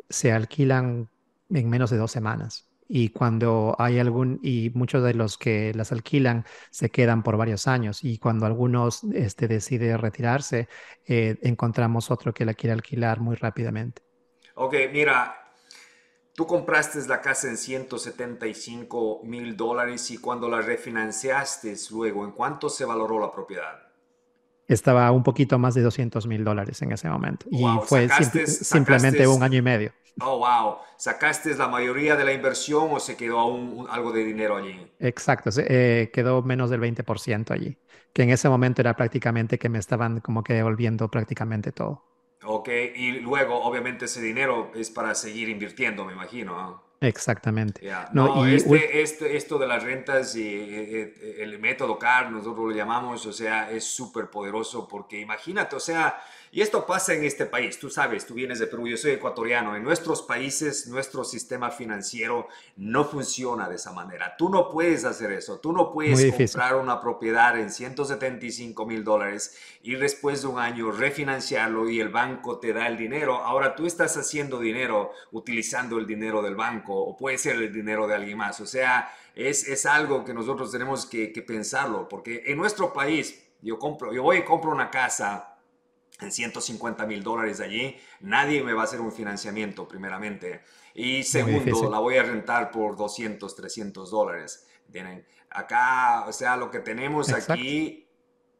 se alquilan en menos de 2 semanas. Y cuando hay y muchos de los que las alquilan se quedan por varios años. Y cuando algunos decide retirarse, encontramos otro que la quiere alquilar muy rápidamente. Ok, mira, tú compraste la casa en $175,000 y cuando la refinanciaste luego, ¿en cuánto se valoró la propiedad? Estaba un poquito más de $200,000 en ese momento y Wow, fue sacaste, simplemente un año y medio. oh wow, ¿sacaste la mayoría de la inversión o se quedó aún algo de dinero allí? Exacto, quedó menos del 20% allí, que en ese momento era prácticamente que me estaban como que devolviendo prácticamente todo. Ok, y luego obviamente ese dinero es para seguir invirtiendo, me imagino, ¿ah? exactamente. Ya, No, no, esto de las rentas y el método CAR, nosotros lo llamamos, o sea, es súper poderoso porque imagínate, o sea, y esto pasa en este país, tú sabes, tú vienes de Perú, yo soy ecuatoriano, en nuestros países nuestro sistema financiero no funciona de esa manera. Tú no puedes hacer eso, tú no muy puedes difícil. comprar una propiedad en $175,000 y después de un año refinanciarlo y el banco te da el dinero. Ahora tú estás haciendo dinero utilizando el dinero del banco o puede ser el dinero de alguien más. O sea, es algo que nosotros tenemos que pensarlo porque en nuestro país yo voy y compro una casa en $150,000 allí, nadie me va a hacer un financiamiento primeramente. Y Muy segundo, difícil. la voy a rentar por $200, $300. ¿Entienden? Acá, o sea, lo que tenemos Exacto. aquí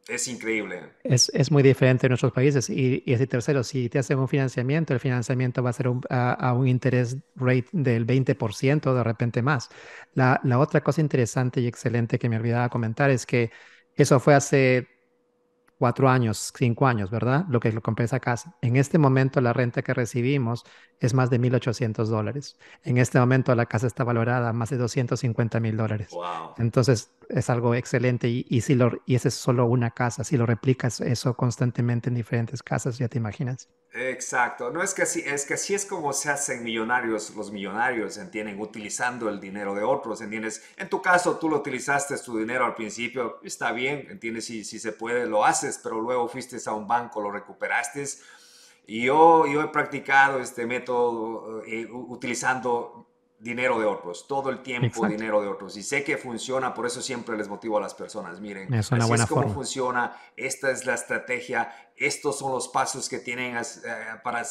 es increíble. Es muy diferente en nuestros países. Y ese tercero, si te hacen un financiamiento, el financiamiento va a ser a un interés rate del 20%, de repente más. La otra cosa interesante y excelente que me olvidaba comentar es que eso fue hace 4 años, 5 años, ¿verdad? Lo que lo compré esa casa. En este momento la renta que recibimos es más de $1,800. En este momento la casa está valorada a más de $250,000. Wow. Entonces es algo excelente y esa es solo una casa. Si lo replicas eso constantemente en diferentes casas, ya te imaginas. Exacto, no es que así es como se hacen millonarios los millonarios, ¿entienden? Utilizando el dinero de otros, ¿entiendes? En tu caso, tú lo utilizaste tu dinero al principio, está bien, ¿entiendes? Si se puede, lo haces, pero luego fuiste a un banco, lo recuperaste. Y yo he practicado este método utilizando dinero de otros, todo el tiempo Exacto. dinero de otros. Y sé que funciona, por eso siempre les motivo a las personas. Miren, Es una así es buena como forma. funciona, esta es la estrategia, estos son los pasos que tienen para,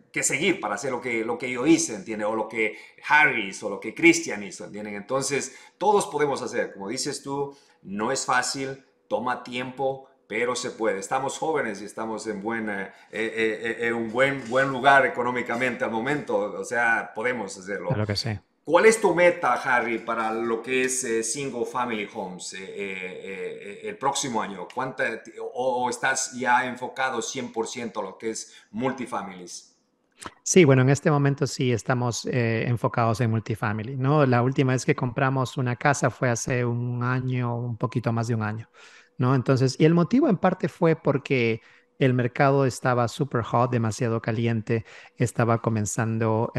que seguir para hacer lo que yo hice, ¿entienden? O lo que Harry hizo, o lo que Christian hizo, ¿entienden? Entonces, todos podemos hacer, como dices tú, no es fácil, toma tiempo, pero se puede. Estamos jóvenes y estamos en un buen lugar económicamente al momento, o sea, podemos hacerlo. Claro que sí. ¿Cuál es tu meta, Harry, para lo que es single family homes el próximo año? O estás ya enfocado 100% a lo que es multifamilies? Sí, bueno, en este momento sí estamos enfocados en multifamily, ¿no? La última vez que compramos una casa fue hace un año, un poquito más de un año, ¿no? Entonces, y el motivo en parte fue porque el mercado estaba super hot, demasiado caliente, estaba comenzando,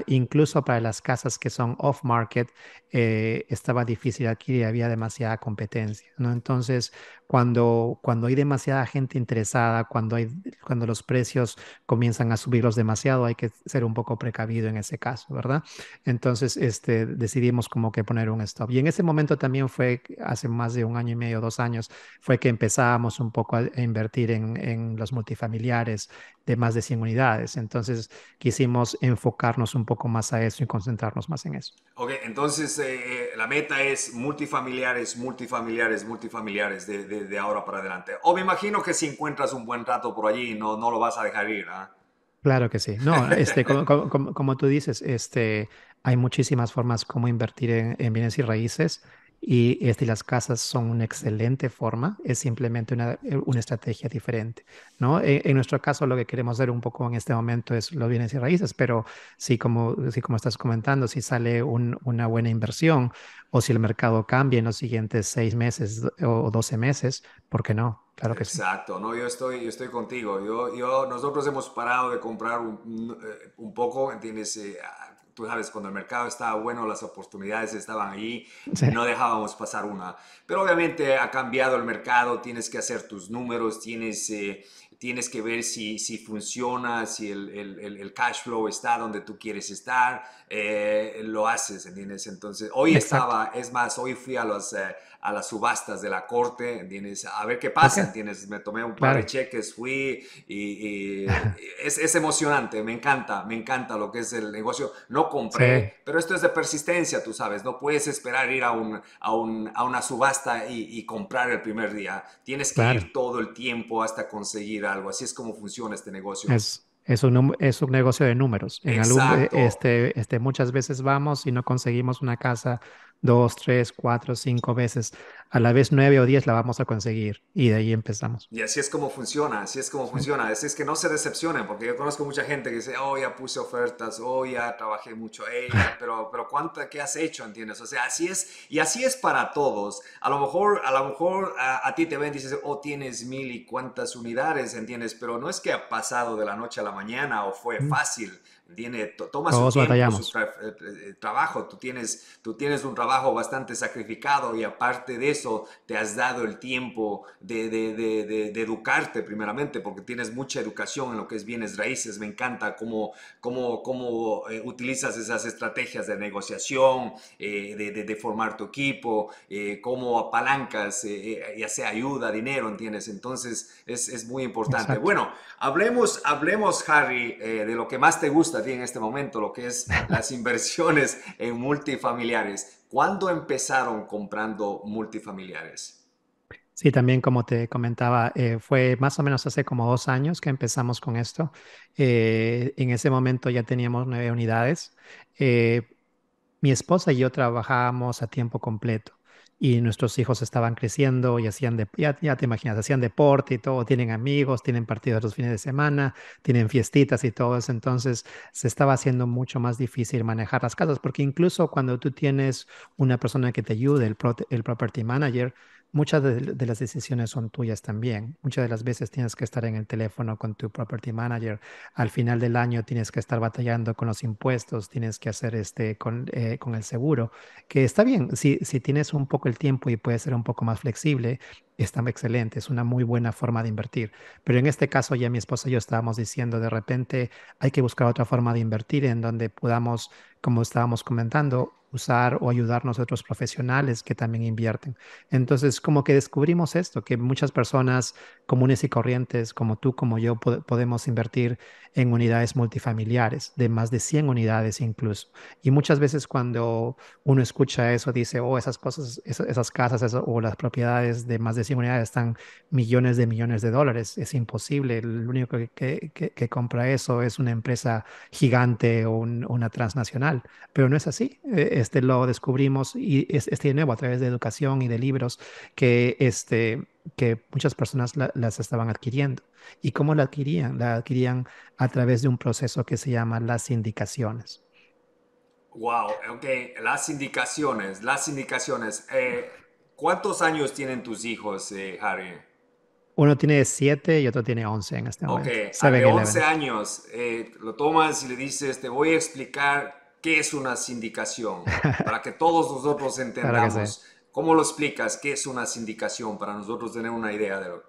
incluso para las casas que son off-market, estaba difícil adquirir, había demasiada competencia, ¿no? Entonces, cuando hay demasiada gente interesada, cuando los precios comienzan a subirlos demasiado, hay que ser un poco precavido en ese caso, ¿verdad? Entonces, decidimos como que poner un stop. Y en ese momento también fue, hace más de un año y medio, 2 años, fue que empezábamos un poco a invertir en los multifamiliares de más de 100 unidades. Entonces, quisimos enfocarnos un poco más a eso y concentrarnos más en eso. Ok, entonces la meta es multifamiliares, multifamiliares, multifamiliares de ahora para adelante. O me imagino que si encuentras un buen rato por allí, no lo vas a dejar ir, ¿ah? Claro que sí. No, como tú dices, hay muchísimas formas como invertir en bienes y raíces y las casas son una excelente forma. Es simplemente una estrategia diferente, ¿no? En nuestro caso, lo que queremos hacer un poco en este momento es los bienes y raíces, pero sí, como estás comentando, si sale una buena inversión o si el mercado cambia en los siguientes 6 meses o 12 meses, ¿por qué no? Claro que sí. Exacto, no, yo estoy contigo. Nosotros hemos parado de comprar un poco, ¿entiendes? Tú sabes, cuando el mercado estaba bueno, las oportunidades estaban ahí, Sí, no dejábamos pasar una. Pero obviamente ha cambiado el mercado, tienes que hacer tus números, tienes que ver si funciona, si el cash flow está donde tú quieres estar, lo haces, ¿entiendes? Entonces, exacto. es más, hoy fui a las subastas de la corte, ¿entiendes? A ver qué Ok, pasa, ¿entiendes? Me tomé un par de claro. cheques, fui y es emocionante, me encanta lo que es el negocio. No Sí, compré, pero esto es de persistencia, tú sabes, no puedes esperar ir a una subasta y comprar el primer día. Tienes que claro. ir todo el tiempo hasta conseguir algo. Así es como funciona este negocio. Es un negocio de números. Exacto. Muchas veces vamos y no conseguimos una casa 2, 3, 4, 5 veces. A la vez 9 o 10 la vamos a conseguir y de ahí empezamos. Y así es como funciona, así es como funciona. Así es que no se decepcionen, porque yo conozco mucha gente que dice, oh, ya puse ofertas, oh, ya trabajé mucho, pero ¿cuánto, qué has hecho, entiendes? O sea, así es, y así es para todos. A lo mejor a ti te ven y dices, oh, tienes mil y cuántas unidades, entiendes, pero no es que ha pasado de la noche a la mañana o fue Mm. fácil. Toma su Todos tiempo, batallamos. trabajo. Tú tienes un trabajo bastante sacrificado y aparte de eso te has dado el tiempo de educarte primeramente porque tienes mucha educación en lo que es bienes raíces. Me encanta cómo utilizas esas estrategias de negociación, de formar tu equipo, cómo apalancas, ya sea ayuda, dinero, ¿entiendes? Entonces es muy importante. Exacto. Bueno, hablemos, Harry, de lo que más te gusta a ti en este momento, lo que es las inversiones en multifamiliares. ¿Cuándo empezaron comprando multifamiliares? Sí, también como te comentaba, fue más o menos hace como 2 años que empezamos con esto. En ese momento ya teníamos 9 unidades. Eh, Mi esposa y yo trabajábamos a tiempo completo y nuestros hijos estaban creciendo y ya te imaginas, hacían deporte y todo, tienen amigos, tienen partidos los fines de semana, tienen fiestitas y todo eso. Entonces se estaba haciendo mucho más difícil manejar las casas porque incluso cuando tú tienes una persona que te ayude, el property manager, muchas de las decisiones son tuyas también. Muchas de las veces tienes que estar en el teléfono con tu property manager. Al final del año tienes que estar batallando con los impuestos, tienes que hacer con el seguro, que está bien, si tienes un poco el tiempo y puedes ser un poco más flexible, está excelente, es una muy buena forma de invertir. Pero en este caso ya mi esposa y yo estábamos diciendo, de repente hay que buscar otra forma de invertir en donde podamos, como estábamos comentando, usar o ayudarnos a otros profesionales que también invierten. Entonces, como que descubrimos esto, que muchas personas comunes y corrientes, como tú, como yo, podemos invertir en unidades multifamiliares, de más de 100 unidades incluso. Y muchas veces cuando uno escucha eso, dice, oh, esas cosas, esas casas o las propiedades de más de 100 unidades están millones de dólares. Es imposible. El único que compra eso es una empresa gigante o una transnacional. Pero no es así. Lo descubrimos y de nuevo a través de educación y de libros que muchas personas las estaban adquiriendo. ¿Y cómo la adquirían? La adquirían a través de un proceso que se llama las indicaciones. Wow, ok, las indicaciones. ¿Cuántos años tienen tus hijos, Harry? Uno tiene 7 y otro tiene 11 en este Ok, momento. al de 11 7-Eleven. años lo tomas y le dices, te voy a explicar qué es una sindicación, para que todos nosotros Claro que sí. entendamos. ¿Cómo lo explicas? ¿Qué es una sindicación? Para nosotros tener una idea de lo...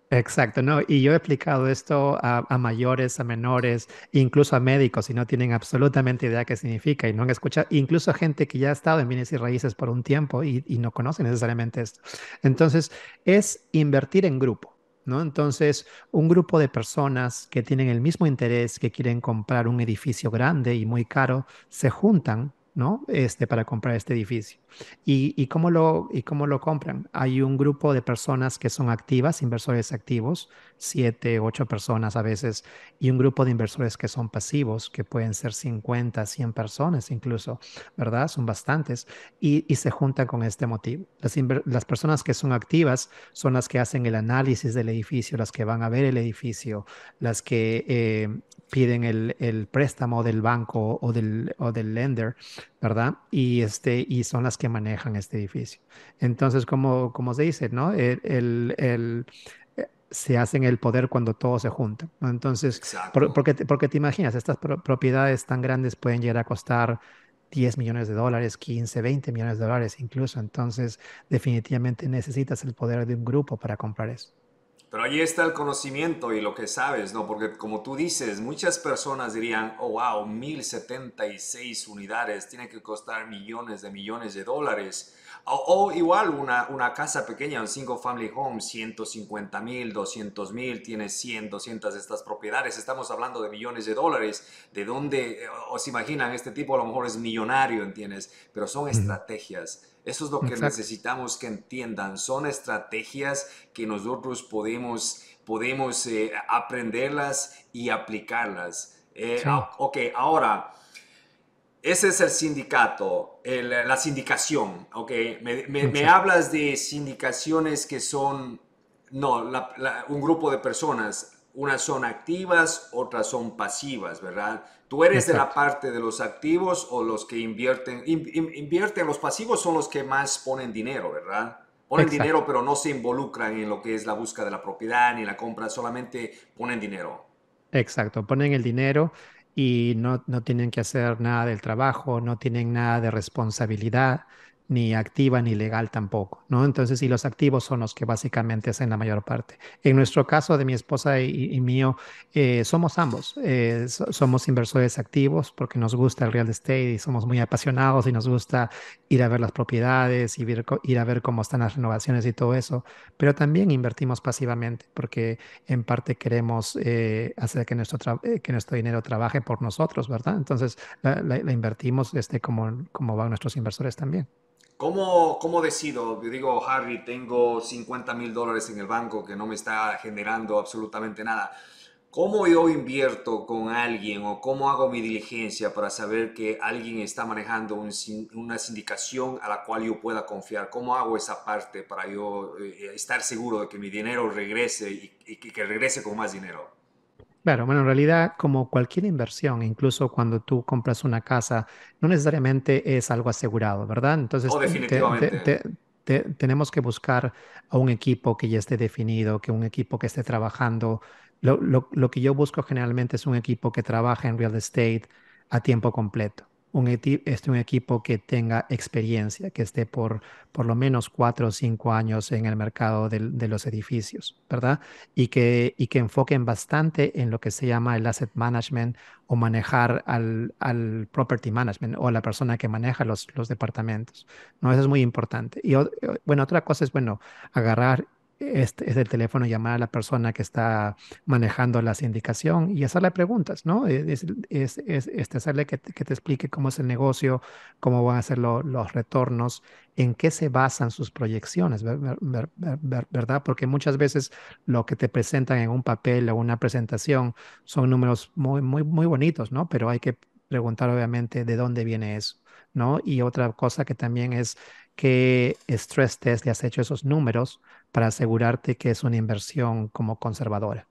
Exacto, ¿no? Y yo he explicado esto a mayores, a menores, incluso a médicos, y no tienen absolutamente idea qué significa y no han escuchado, incluso a gente que ya ha estado en bienes y raíces por un tiempo y no conoce necesariamente esto. Entonces, es invertir en grupo, ¿no? Entonces, un grupo de personas que tienen el mismo interés, que quieren comprar un edificio grande y muy caro, se juntan, ¿no? Para comprar este edificio. ¿Y cómo lo compran? Hay un grupo de personas que son activas, inversores activos, 7, 8 personas a veces, y un grupo de inversores que son pasivos, que pueden ser 50, 100 personas incluso, ¿verdad? Son bastantes, y se juntan con este motivo. Las personas que son activas son las que hacen el análisis del edificio, las que van a ver el edificio, las que piden el préstamo del banco o del lender, ¿verdad? Y son las que manejan este edificio. Entonces, como se dice, ¿no? Se hacen el poder cuando todos se juntan, ¿no? Entonces, Exacto. porque te imaginas, estas propiedades tan grandes pueden llegar a costar 10 millones de dólares, 15, 20 millones de dólares incluso. Entonces, definitivamente necesitas el poder de un grupo para comprar eso. Pero allí está el conocimiento y lo que sabes, ¿no? Porque como tú dices, muchas personas dirían, oh, wow, 1076 unidades, tiene que costar millones de dólares. O igual una casa pequeña, un single family home, 150,000, 200,000, tiene 100, 200 de estas propiedades. Estamos hablando de millones de dólares. ¿De dónde os imaginan? Este tipo a lo mejor es millonario, ¿entiendes? Pero son Ujú. estrategias. Eso es lo que Exacto. necesitamos que entiendan. Son estrategias que nosotros podemos aprenderlas y aplicarlas. Sí. Ok, ahora, ese es el sindicato, la sindicación, ¿ok? Me Exacto, hablas de sindicaciones que son, no, un grupo de personas, unas son activas, otras son pasivas, ¿verdad? ¿Tú eres de la exacto, parte de los activos o los que invierten? Invierten, los pasivos son los que más ponen dinero, ¿verdad? Ponen exacto. dinero, pero no se involucran en lo que es la búsqueda de la propiedad ni la compra, solamente ponen dinero. Exacto, ponen el dinero y no tienen que hacer nada del trabajo, no tienen nada de responsabilidad, ni activa ni legal tampoco, ¿no? Entonces, y los activos son los que básicamente hacen la mayor parte. En nuestro caso, de mi esposa y mío, somos ambos. Somos inversores activos porque nos gusta el real estate y somos muy apasionados y nos gusta ir a ver las propiedades y ir a ver cómo están las renovaciones y todo eso, pero también invertimos pasivamente porque en parte queremos hacer que que nuestro dinero trabaje por nosotros, ¿verdad? Entonces la invertimos como van nuestros inversores también. ¿Cómo decido? Yo digo, Harry, tengo $50,000 en el banco que no me está generando absolutamente nada. ¿Cómo yo invierto con alguien o cómo hago mi diligencia para saber que alguien está manejando una sindicación a la cual yo pueda confiar? ¿Cómo hago esa parte para yo estar seguro de que mi dinero regrese y que regrese con más dinero? Claro, bueno, en realidad, como cualquier inversión, incluso cuando tú compras una casa, no necesariamente es algo asegurado, ¿verdad? Oh, Entonces, definitivamente. tenemos que buscar a un equipo que ya esté definido, que un equipo que esté trabajando. Lo que yo busco generalmente es un equipo que trabaje en real estate a tiempo completo. Un equipo que tenga experiencia, que esté por lo menos 4 o 5 años en el mercado de los edificios, ¿verdad? Y que enfoquen bastante en lo que se llama el asset management o manejar al property management o la persona que maneja los departamentos, ¿no? Eso es muy importante. Bueno, otra cosa es, bueno, agarrar es el teléfono y llamar a la persona que está manejando la sindicación y hacerle preguntas, ¿no? Hacerle que te explique cómo es el negocio, cómo van a ser los retornos, en qué se basan sus proyecciones, ¿verdad? Porque muchas veces lo que te presentan en un papel o una presentación son números muy, muy, muy bonitos, ¿no? Pero hay que preguntar obviamente de dónde viene eso, ¿no? Y otra cosa que también es qué stress test le has hecho a esos números para asegurarte que es una inversión como conservadora.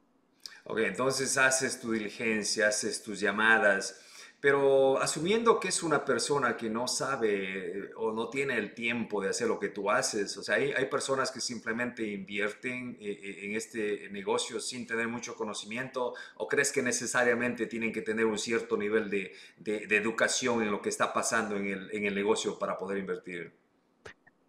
Ok, entonces haces tu diligencia, haces tus llamadas, pero asumiendo que es una persona que no sabe o no tiene el tiempo de hacer lo que tú haces, o sea, hay personas que simplemente invierten en este negocio sin tener mucho conocimiento, o crees que necesariamente tienen que tener un cierto nivel de educación en lo que está pasando en el negocio para poder invertir?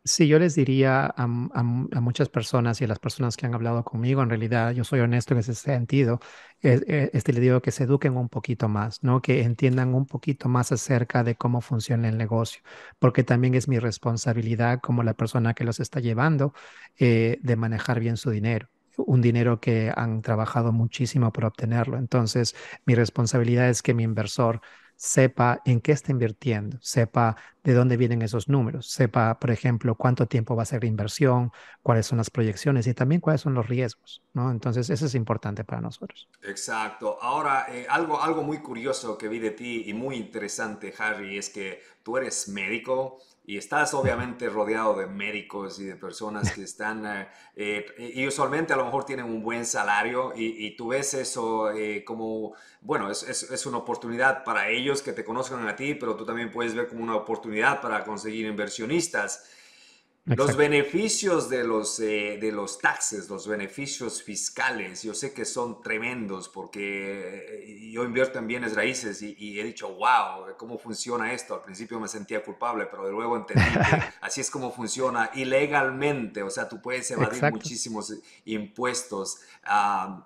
Sí, yo les diría a muchas personas y a las personas que han hablado conmigo, en realidad yo soy honesto en ese sentido, les digo que se eduquen un poquito más, ¿no? Que entiendan un poquito más acerca de cómo funciona el negocio, porque también es mi responsabilidad como la persona que los está llevando de manejar bien su dinero. Un dinero que han trabajado muchísimo por obtenerlo. Entonces, mi responsabilidad es que mi inversor sepa en qué está invirtiendo, sepa de dónde vienen esos números, sepa, por ejemplo, cuánto tiempo va a ser la inversión, cuáles son las proyecciones y también cuáles son los riesgos, ¿no? Entonces, eso es importante para nosotros. Exacto. Ahora, algo muy curioso que vi de ti y muy interesante, Harry, es que tú eres médico y estás obviamente rodeado de médicos y de personas que están, y usualmente a lo mejor tienen un buen salario y tú ves eso como, bueno, es una oportunidad para ellos que te conozcan a ti, pero tú también puedes ver como una oportunidad para conseguir inversionistas. Los Exacto. beneficios de los taxes, los beneficios fiscales, yo sé que son tremendos porque yo invierto en bienes raíces y he dicho, wow, ¿cómo funciona esto? Al principio me sentía culpable, pero luego entendí que así es como funciona ilegalmente. O sea, tú puedes evadir Exacto. muchísimos impuestos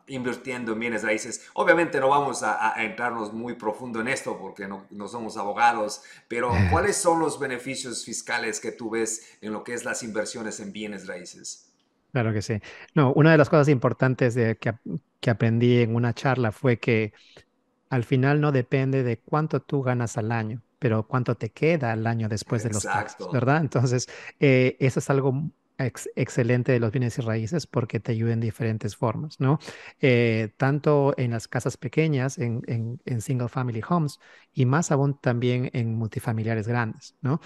invirtiendo en bienes raíces. Obviamente no vamos a entrarnos muy profundo en esto porque no somos abogados, pero ¿cuáles son los beneficios fiscales que tú ves en lo que es las inversiones en bienes raíces? Claro que sí. No, una de las cosas importantes que aprendí en una charla fue que al final no depende de cuánto tú ganas al año, pero cuánto te queda al año después de los taxes, Exacto. ¿verdad? Entonces, eso es algo excelente de los bienes y raíces porque te ayuda en diferentes formas, ¿no? Tanto en las casas pequeñas, en single family homes, y más aún también en multifamiliares grandes, ¿no?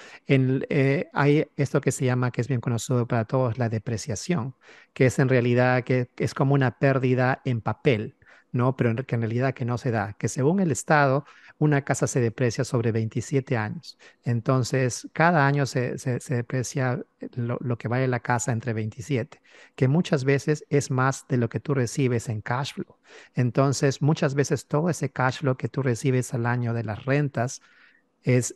Hay esto que se llama, que es bien conocido para todos, la depreciación, que es en realidad que es como una pérdida en papel. ¿No? Pero que en realidad que no se da, que según el Estado, una casa se deprecia sobre 27 años. Entonces, cada año se deprecia lo que vale la casa entre 27, que muchas veces es más de lo que tú recibes en cash flow. Entonces, muchas veces todo ese cash flow que tú recibes al año de las rentas es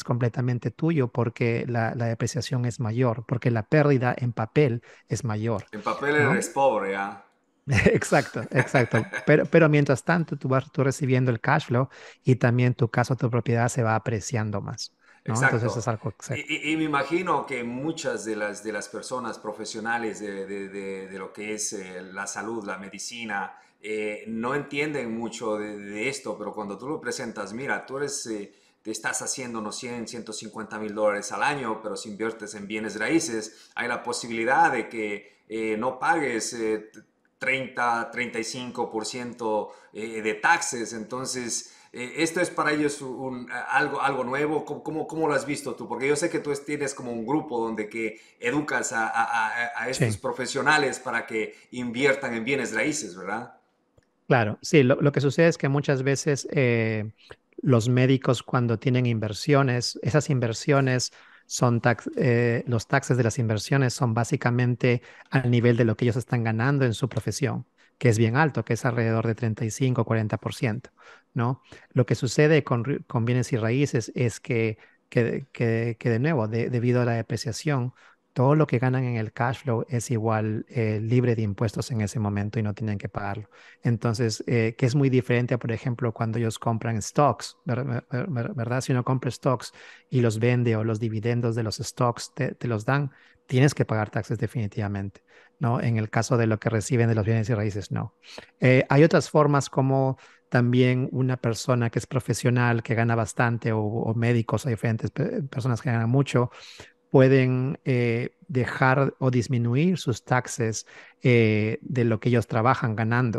completamente tuyo porque la depreciación es mayor, porque la pérdida en papel es mayor, En papel ¿no? eres pobre, ¿ah? Exacto, exacto. Pero mientras tanto, tú vas tú recibiendo el cash flow y también tu casa o tu propiedad se va apreciando más, ¿no? Entonces Exacto. es algo exacto. Y me imagino que muchas de las personas profesionales de lo que es la salud, la medicina, no entienden mucho de esto, pero cuando tú lo presentas, mira, tú eres, te estás haciendo unos 100, $150,000 al año, pero si inviertes en bienes raíces, hay la posibilidad de que no pagues 35% de taxes. Entonces, esto es para ellos algo nuevo. ¿Cómo lo has visto tú? Porque yo sé que tú tienes como un grupo donde que educas a estos Sí. profesionales para que inviertan en bienes raíces, ¿verdad? Claro, sí, lo que sucede es que muchas veces los médicos cuando tienen inversiones, esas inversiones los taxes de las inversiones son básicamente al nivel de lo que ellos están ganando en su profesión, que es bien alto, que es alrededor de 35 o 40%, ¿no? Lo que sucede con bienes y raíces es que de nuevo, debido a la depreciación, todo lo que ganan en el cash flow es igual libre de impuestos en ese momento y no tienen que pagarlo. Entonces, que es muy diferente a, por ejemplo, cuando ellos compran stocks, ¿verdad? Si uno compra stocks y los vende o los dividendos de los stocks te los dan, tienes que pagar taxes definitivamente, ¿no? En el caso de lo que reciben de los bienes y raíces, no. Hay otras formas como también una persona que es profesional, que gana bastante, o médicos, hay diferentes personas que ganan mucho pueden dejar o disminuir sus taxes de lo que ellos trabajan ganan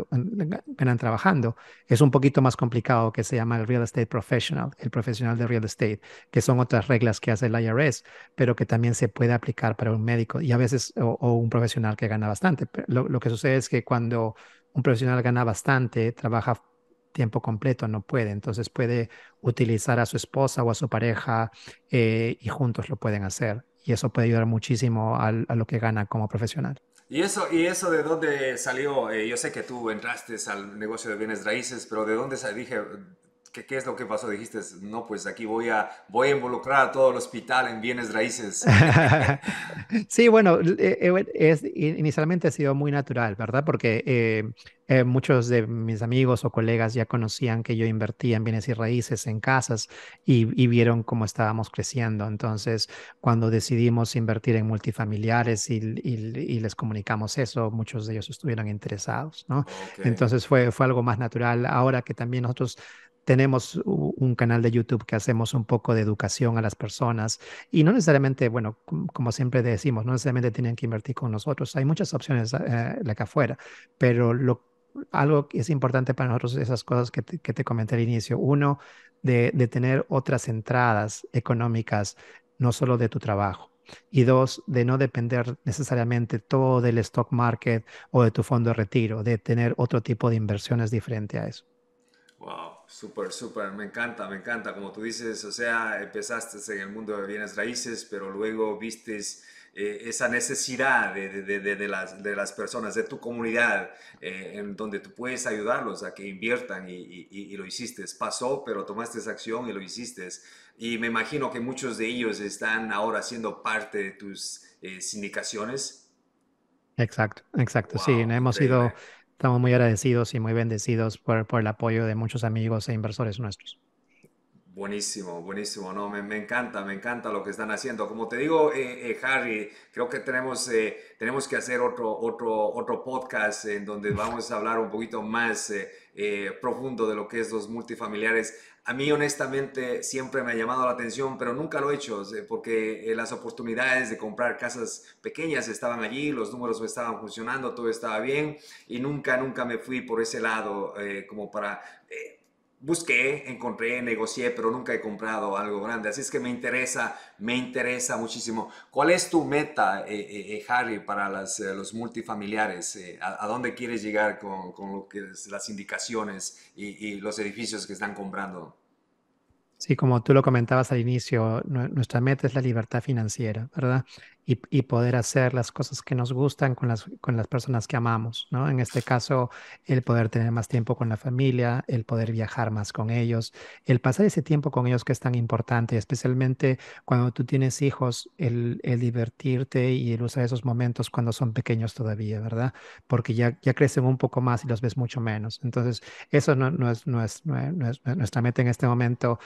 trabajando. Es un poquito más complicado que se llama el Real Estate Professional, el profesional de real estate, que son otras reglas que hace el IRS, pero que también se puede aplicar para un médico y a veces o un profesional que gana bastante. Pero lo que sucede es que cuando un profesional gana bastante, trabaja tiempo completo, no puede, entonces puede utilizar a su esposa o a su pareja y juntos lo pueden hacer. Y eso puede ayudar muchísimo a lo que gana como profesional. Y eso de dónde salió? Yo sé que tú entraste al negocio de bienes raíces, pero ¿de dónde dije, qué es lo que pasó? Dijiste, no, pues aquí voy a involucrar a todo el hospital en bienes raíces. Sí, bueno, inicialmente ha sido muy natural, ¿verdad? Porque muchos de mis amigos o colegas ya conocían que yo invertía en bienes y raíces, en casas, y vieron cómo estábamos creciendo. Entonces, cuando decidimos invertir en multifamiliares y les comunicamos eso, muchos de ellos estuvieron interesados, ¿no? Ok. Entonces fue algo más natural. Ahora que también nosotros tenemos un canal de YouTube que hacemos un poco de educación a las personas y no necesariamente, bueno, como siempre decimos, no necesariamente tienen que invertir con nosotros. Hay muchas opciones de acá afuera, pero algo que es importante para nosotros, esas cosas que te comenté al inicio. Uno, de tener otras entradas económicas, no solo de tu trabajo. Y dos, de no depender necesariamente todo del stock market o de tu fondo de retiro, de tener otro tipo de inversiones diferente a eso. Wow, súper, súper, me encanta, como tú dices, o sea, empezaste en el mundo de bienes raíces, pero luego vistes esa necesidad de las personas, de tu comunidad, en donde tú puedes ayudarlos a que inviertan y lo hiciste. Pasó, pero tomaste esa acción y lo hiciste. Y me imagino que muchos de ellos están ahora siendo parte de tus sindicaciones. Exacto, exacto. Sí, Wow, increíble. estamos muy agradecidos y muy bendecidos por el apoyo de muchos amigos e inversores nuestros. Buenísimo, buenísimo, no, me encanta lo que están haciendo. Como te digo, Harry, creo que tenemos que hacer otro podcast en donde vamos a hablar un poquito más profundo de lo que es los multifamiliares. A mí, honestamente, siempre me ha llamado la atención, pero nunca lo he hecho, porque las oportunidades de comprar casas pequeñas estaban allí, los números estaban funcionando, todo estaba bien, y nunca me fui por ese lado como para... busqué, encontré, negocié, pero nunca he comprado algo grande. Así es que me interesa muchísimo. ¿Cuál es tu meta, Harry, para los multifamiliares? A dónde quieres llegar con lo que es las indicaciones y los edificios que están comprando? Sí, como tú lo comentabas al inicio, nuestra meta es la libertad financiera, ¿verdad? Y poder hacer las cosas que nos gustan con las personas que amamos, ¿no? En este caso, el poder tener más tiempo con la familia, el poder viajar más con ellos, el pasar ese tiempo con ellos que es tan importante, especialmente cuando tú tienes hijos, el divertirte y el usar esos momentos cuando son pequeños todavía, ¿verdad? Porque ya crecen un poco más y los ves mucho menos. Entonces, eso no es nuestra meta en este momento.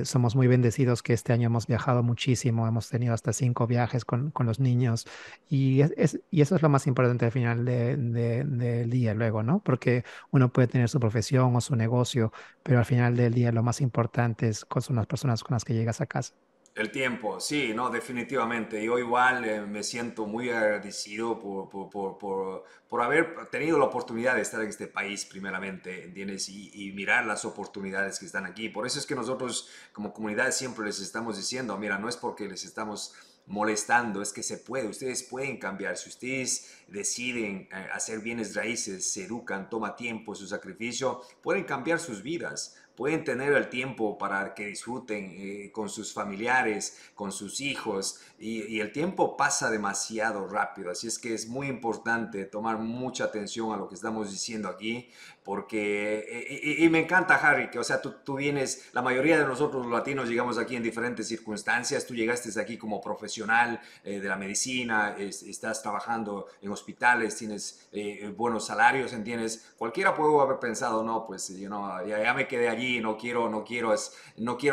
Somos muy bendecidos que este año hemos viajado muchísimo, hemos tenido hasta 5 viajes con los niños y eso es lo más importante al final del día luego, ¿no? Porque uno puede tener su profesión o su negocio, pero al final del día lo más importante son las personas con las que llegas a casa. El tiempo, sí, no, definitivamente. Yo igual me siento muy agradecido por haber tenido la oportunidad de estar en este país primeramente, ¿entiendes? Y mirar las oportunidades que están aquí. Por eso es que nosotros como comunidad siempre les estamos diciendo, mira, no es porque les estamos molestando, es que se puede, ustedes pueden cambiar. Si ustedes deciden hacer bienes raíces, se educan, toma tiempo, su sacrificio, pueden cambiar sus vidas. Pueden tener el tiempo para que disfruten con sus familiares, con sus hijos, y el tiempo pasa demasiado rápido, así es que es muy importante tomar mucha atención a lo que estamos diciendo aquí, porque, y me encanta, Harry, que, o sea, tú vienes, la mayoría de nosotros los latinos llegamos aquí en diferentes circunstancias, tú llegaste aquí como profesional de la medicina, estás trabajando en hospitales, tienes buenos salarios, ¿entiendes? Cualquiera puede haber pensado, no, pues, ya me quedé allí, no quiero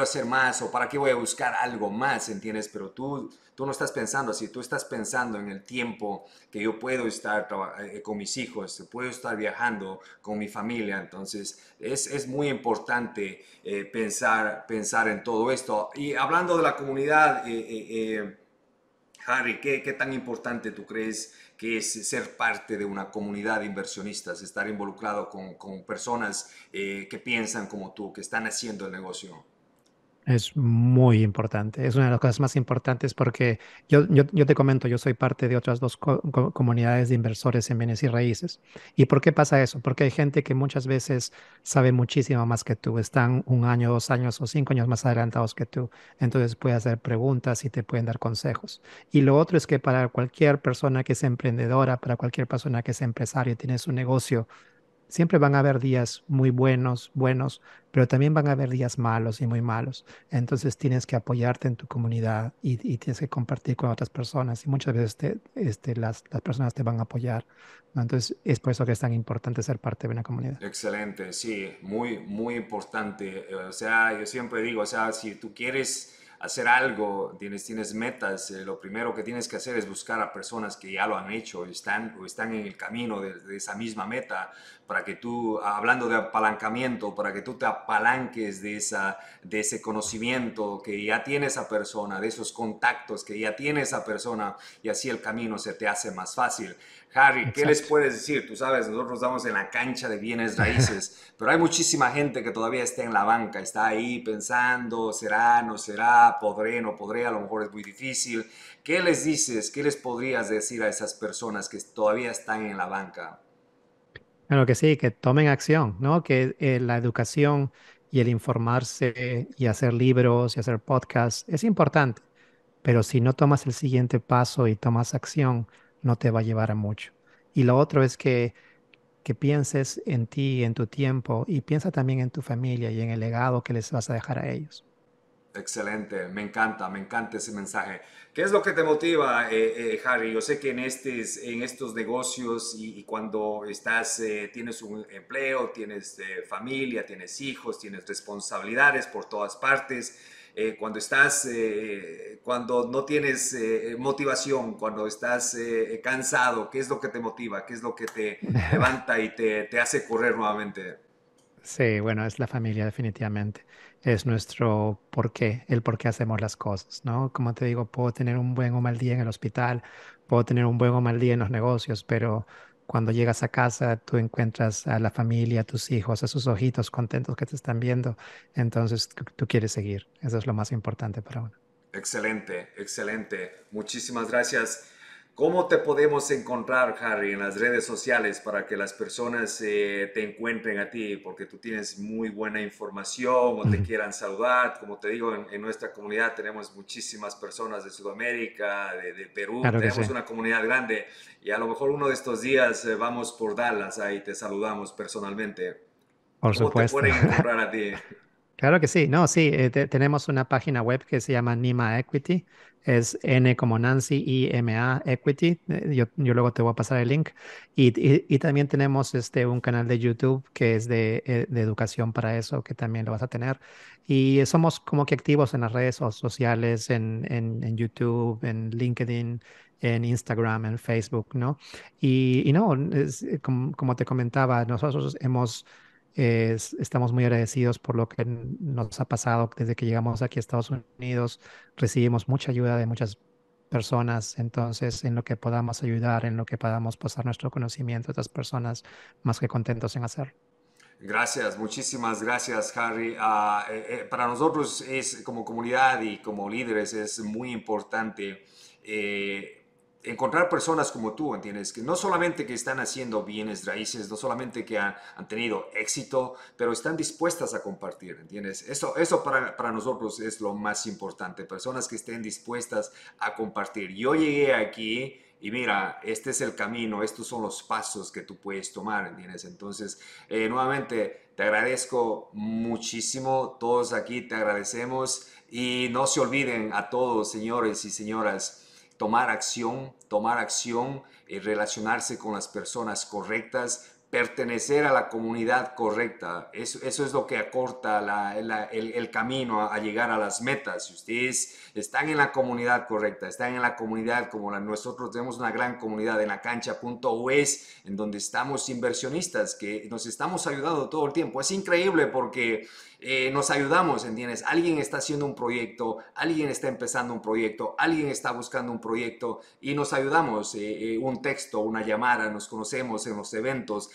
hacer más, o para qué voy a buscar algo más, ¿entiendes? Pero tú no estás pensando así, tú estás pensando en el tiempo que yo puedo estar con mis hijos, puedo estar viajando con mi familia, entonces es muy importante pensar en todo esto. Y hablando de la comunidad, Harry, ¿qué tan importante tú crees que es ser parte de una comunidad de inversionistas, estar involucrado con personas que piensan como tú, que están haciendo el negocio? Es muy importante, es una de las cosas más importantes porque yo te comento, yo soy parte de otras dos comunidades de inversores en bienes y raíces. ¿Y por qué pasa eso? Porque hay gente que muchas veces sabe muchísimo más que tú, están 1 año, 2 años o 5 años más adelantados que tú, entonces puedes hacer preguntas y te pueden dar consejos. Y lo otro es que para cualquier persona que es emprendedora, para cualquier persona que es empresario y tiene su negocio, siempre van a haber días muy buenos, pero también van a haber días malos y muy malos. Entonces tienes que apoyarte en tu comunidad y tienes que compartir con otras personas y muchas veces las personas te van a apoyar, ¿no? Entonces es por eso que es tan importante ser parte de una comunidad. Excelente, sí, muy importante. O sea, yo siempre digo, o sea, si tú quieres hacer algo, tienes metas, lo primero que tienes que hacer es buscar a personas que ya lo han hecho o están en el camino de esa misma meta, para que tú, hablando de apalancamiento, para que tú te apalanques de ese conocimiento que ya tiene esa persona, de esos contactos que ya tiene esa persona, y así el camino se te hace más fácil. Harry, ¿qué les Exacto. puedes decir? Tú sabes, nosotros estamos en la cancha de bienes raíces, pero hay muchísima gente que todavía está en la banca, está ahí pensando, será, no será, podré, no podré, a lo mejor es muy difícil. ¿Qué les dices? ¿Qué les podrías decir a esas personas que todavía están en la banca? Bueno, que sí, que tomen acción, ¿no? Que la educación y el informarse y hacer libros y hacer podcasts es importante, pero si no tomas el siguiente paso y tomas acción, no te va a llevar a mucho. Y lo otro es que pienses en ti, en tu tiempo y piensa también en tu familia y en el legado que les vas a dejar a ellos. Excelente, me encanta ese mensaje. ¿Qué es lo que te motiva, Harry? Yo sé que en estos negocios y cuando estás, tienes un empleo, tienes familia, tienes hijos, tienes responsabilidades por todas partes. Cuando no tienes motivación, cuando estás cansado, ¿qué es lo que te motiva? ¿Qué es lo que te levanta y te hace correr nuevamente? Sí, bueno, es la familia definitivamente. Es nuestro porqué, el por qué hacemos las cosas, ¿no? Como te digo, puedo tener un buen o mal día en el hospital, puedo tener un buen o mal día en los negocios, pero cuando llegas a casa, tú encuentras a la familia, a tus hijos, a sus ojitos contentos que te están viendo, entonces tú quieres seguir. Eso es lo más importante para uno. Excelente, excelente. Muchísimas gracias. ¿Cómo te podemos encontrar, Harry, en las redes sociales para que las personas te encuentren a ti? Porque tú tienes muy buena información o te Ujú. quieran saludar. Como te digo, en nuestra comunidad tenemos muchísimas personas de Sudamérica, de Perú, Claro que sí, tenemos una comunidad grande y a lo mejor uno de estos días vamos por Dallas, ahí te saludamos personalmente. por ¿Cómo te supuesto. pueden encontrar a ti? Claro que sí, no, sí, tenemos una página web que se llama Nima Equity, es N como Nancy, I-M-A Equity, yo luego te voy a pasar el link, y también tenemos un canal de YouTube que es de educación para eso, que también lo vas a tener, y somos como que activos en las redes sociales, en YouTube, en LinkedIn, en Instagram, en Facebook, ¿no? Y no, como te comentaba, nosotros estamos muy agradecidos por lo que nos ha pasado desde que llegamos aquí a Estados Unidos. Recibimos mucha ayuda de muchas personas, entonces en lo que podamos ayudar, en lo que podamos pasar nuestro conocimiento a otras personas, más que contentos en hacerlo. Gracias, muchísimas gracias, Harry. Para nosotros es como comunidad y como líderes es muy importante encontrar personas como tú, ¿entiendes? Que no solamente que están haciendo bienes raíces, no solamente que han tenido éxito, pero están dispuestas a compartir, ¿entiendes? Eso para nosotros es lo más importante, personas que estén dispuestas a compartir. Yo llegué aquí y mira, este es el camino, estos son los pasos que tú puedes tomar, ¿entiendes? Entonces, nuevamente, te agradezco muchísimo, todos aquí te agradecemos y no se olviden a todos, señores y señoras, tomar acción y relacionarse con las personas correctas, pertenecer a la comunidad correcta. Eso es lo que acorta el camino a llegar a las metas. Si ustedes están en la comunidad correcta, están en la comunidad como nosotros tenemos una gran comunidad en la cancha.us, en donde estamos inversionistas que nos estamos ayudando todo el tiempo. Es increíble porque nos ayudamos, ¿entiendes? Alguien está haciendo un proyecto, alguien está empezando un proyecto, alguien está buscando un proyecto y nos ayudamos. Un texto, una llamada, nos conocemos en los eventos.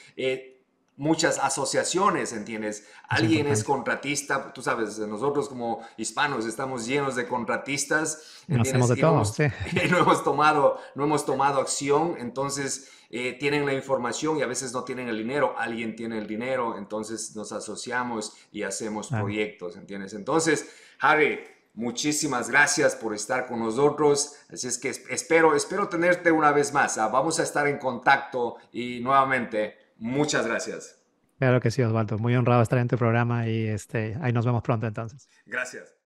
Muchas asociaciones, ¿entiendes? Es Alguien es importante. contratista, tú sabes, nosotros como hispanos estamos llenos de contratistas, Hacemos ¿entiendes? de todo, sí. Y no hemos tomado acción, entonces tienen la información y a veces no tienen el dinero, alguien tiene el dinero, entonces nos asociamos y hacemos Claro. proyectos, ¿entiendes? Entonces, Harry, muchísimas gracias por estar con nosotros. Así es que espero tenerte una vez más. Vamos a estar en contacto y nuevamente, muchas gracias. Claro que sí, Osvaldo. Muy honrado estar en tu programa y ahí nos vemos pronto entonces. Gracias.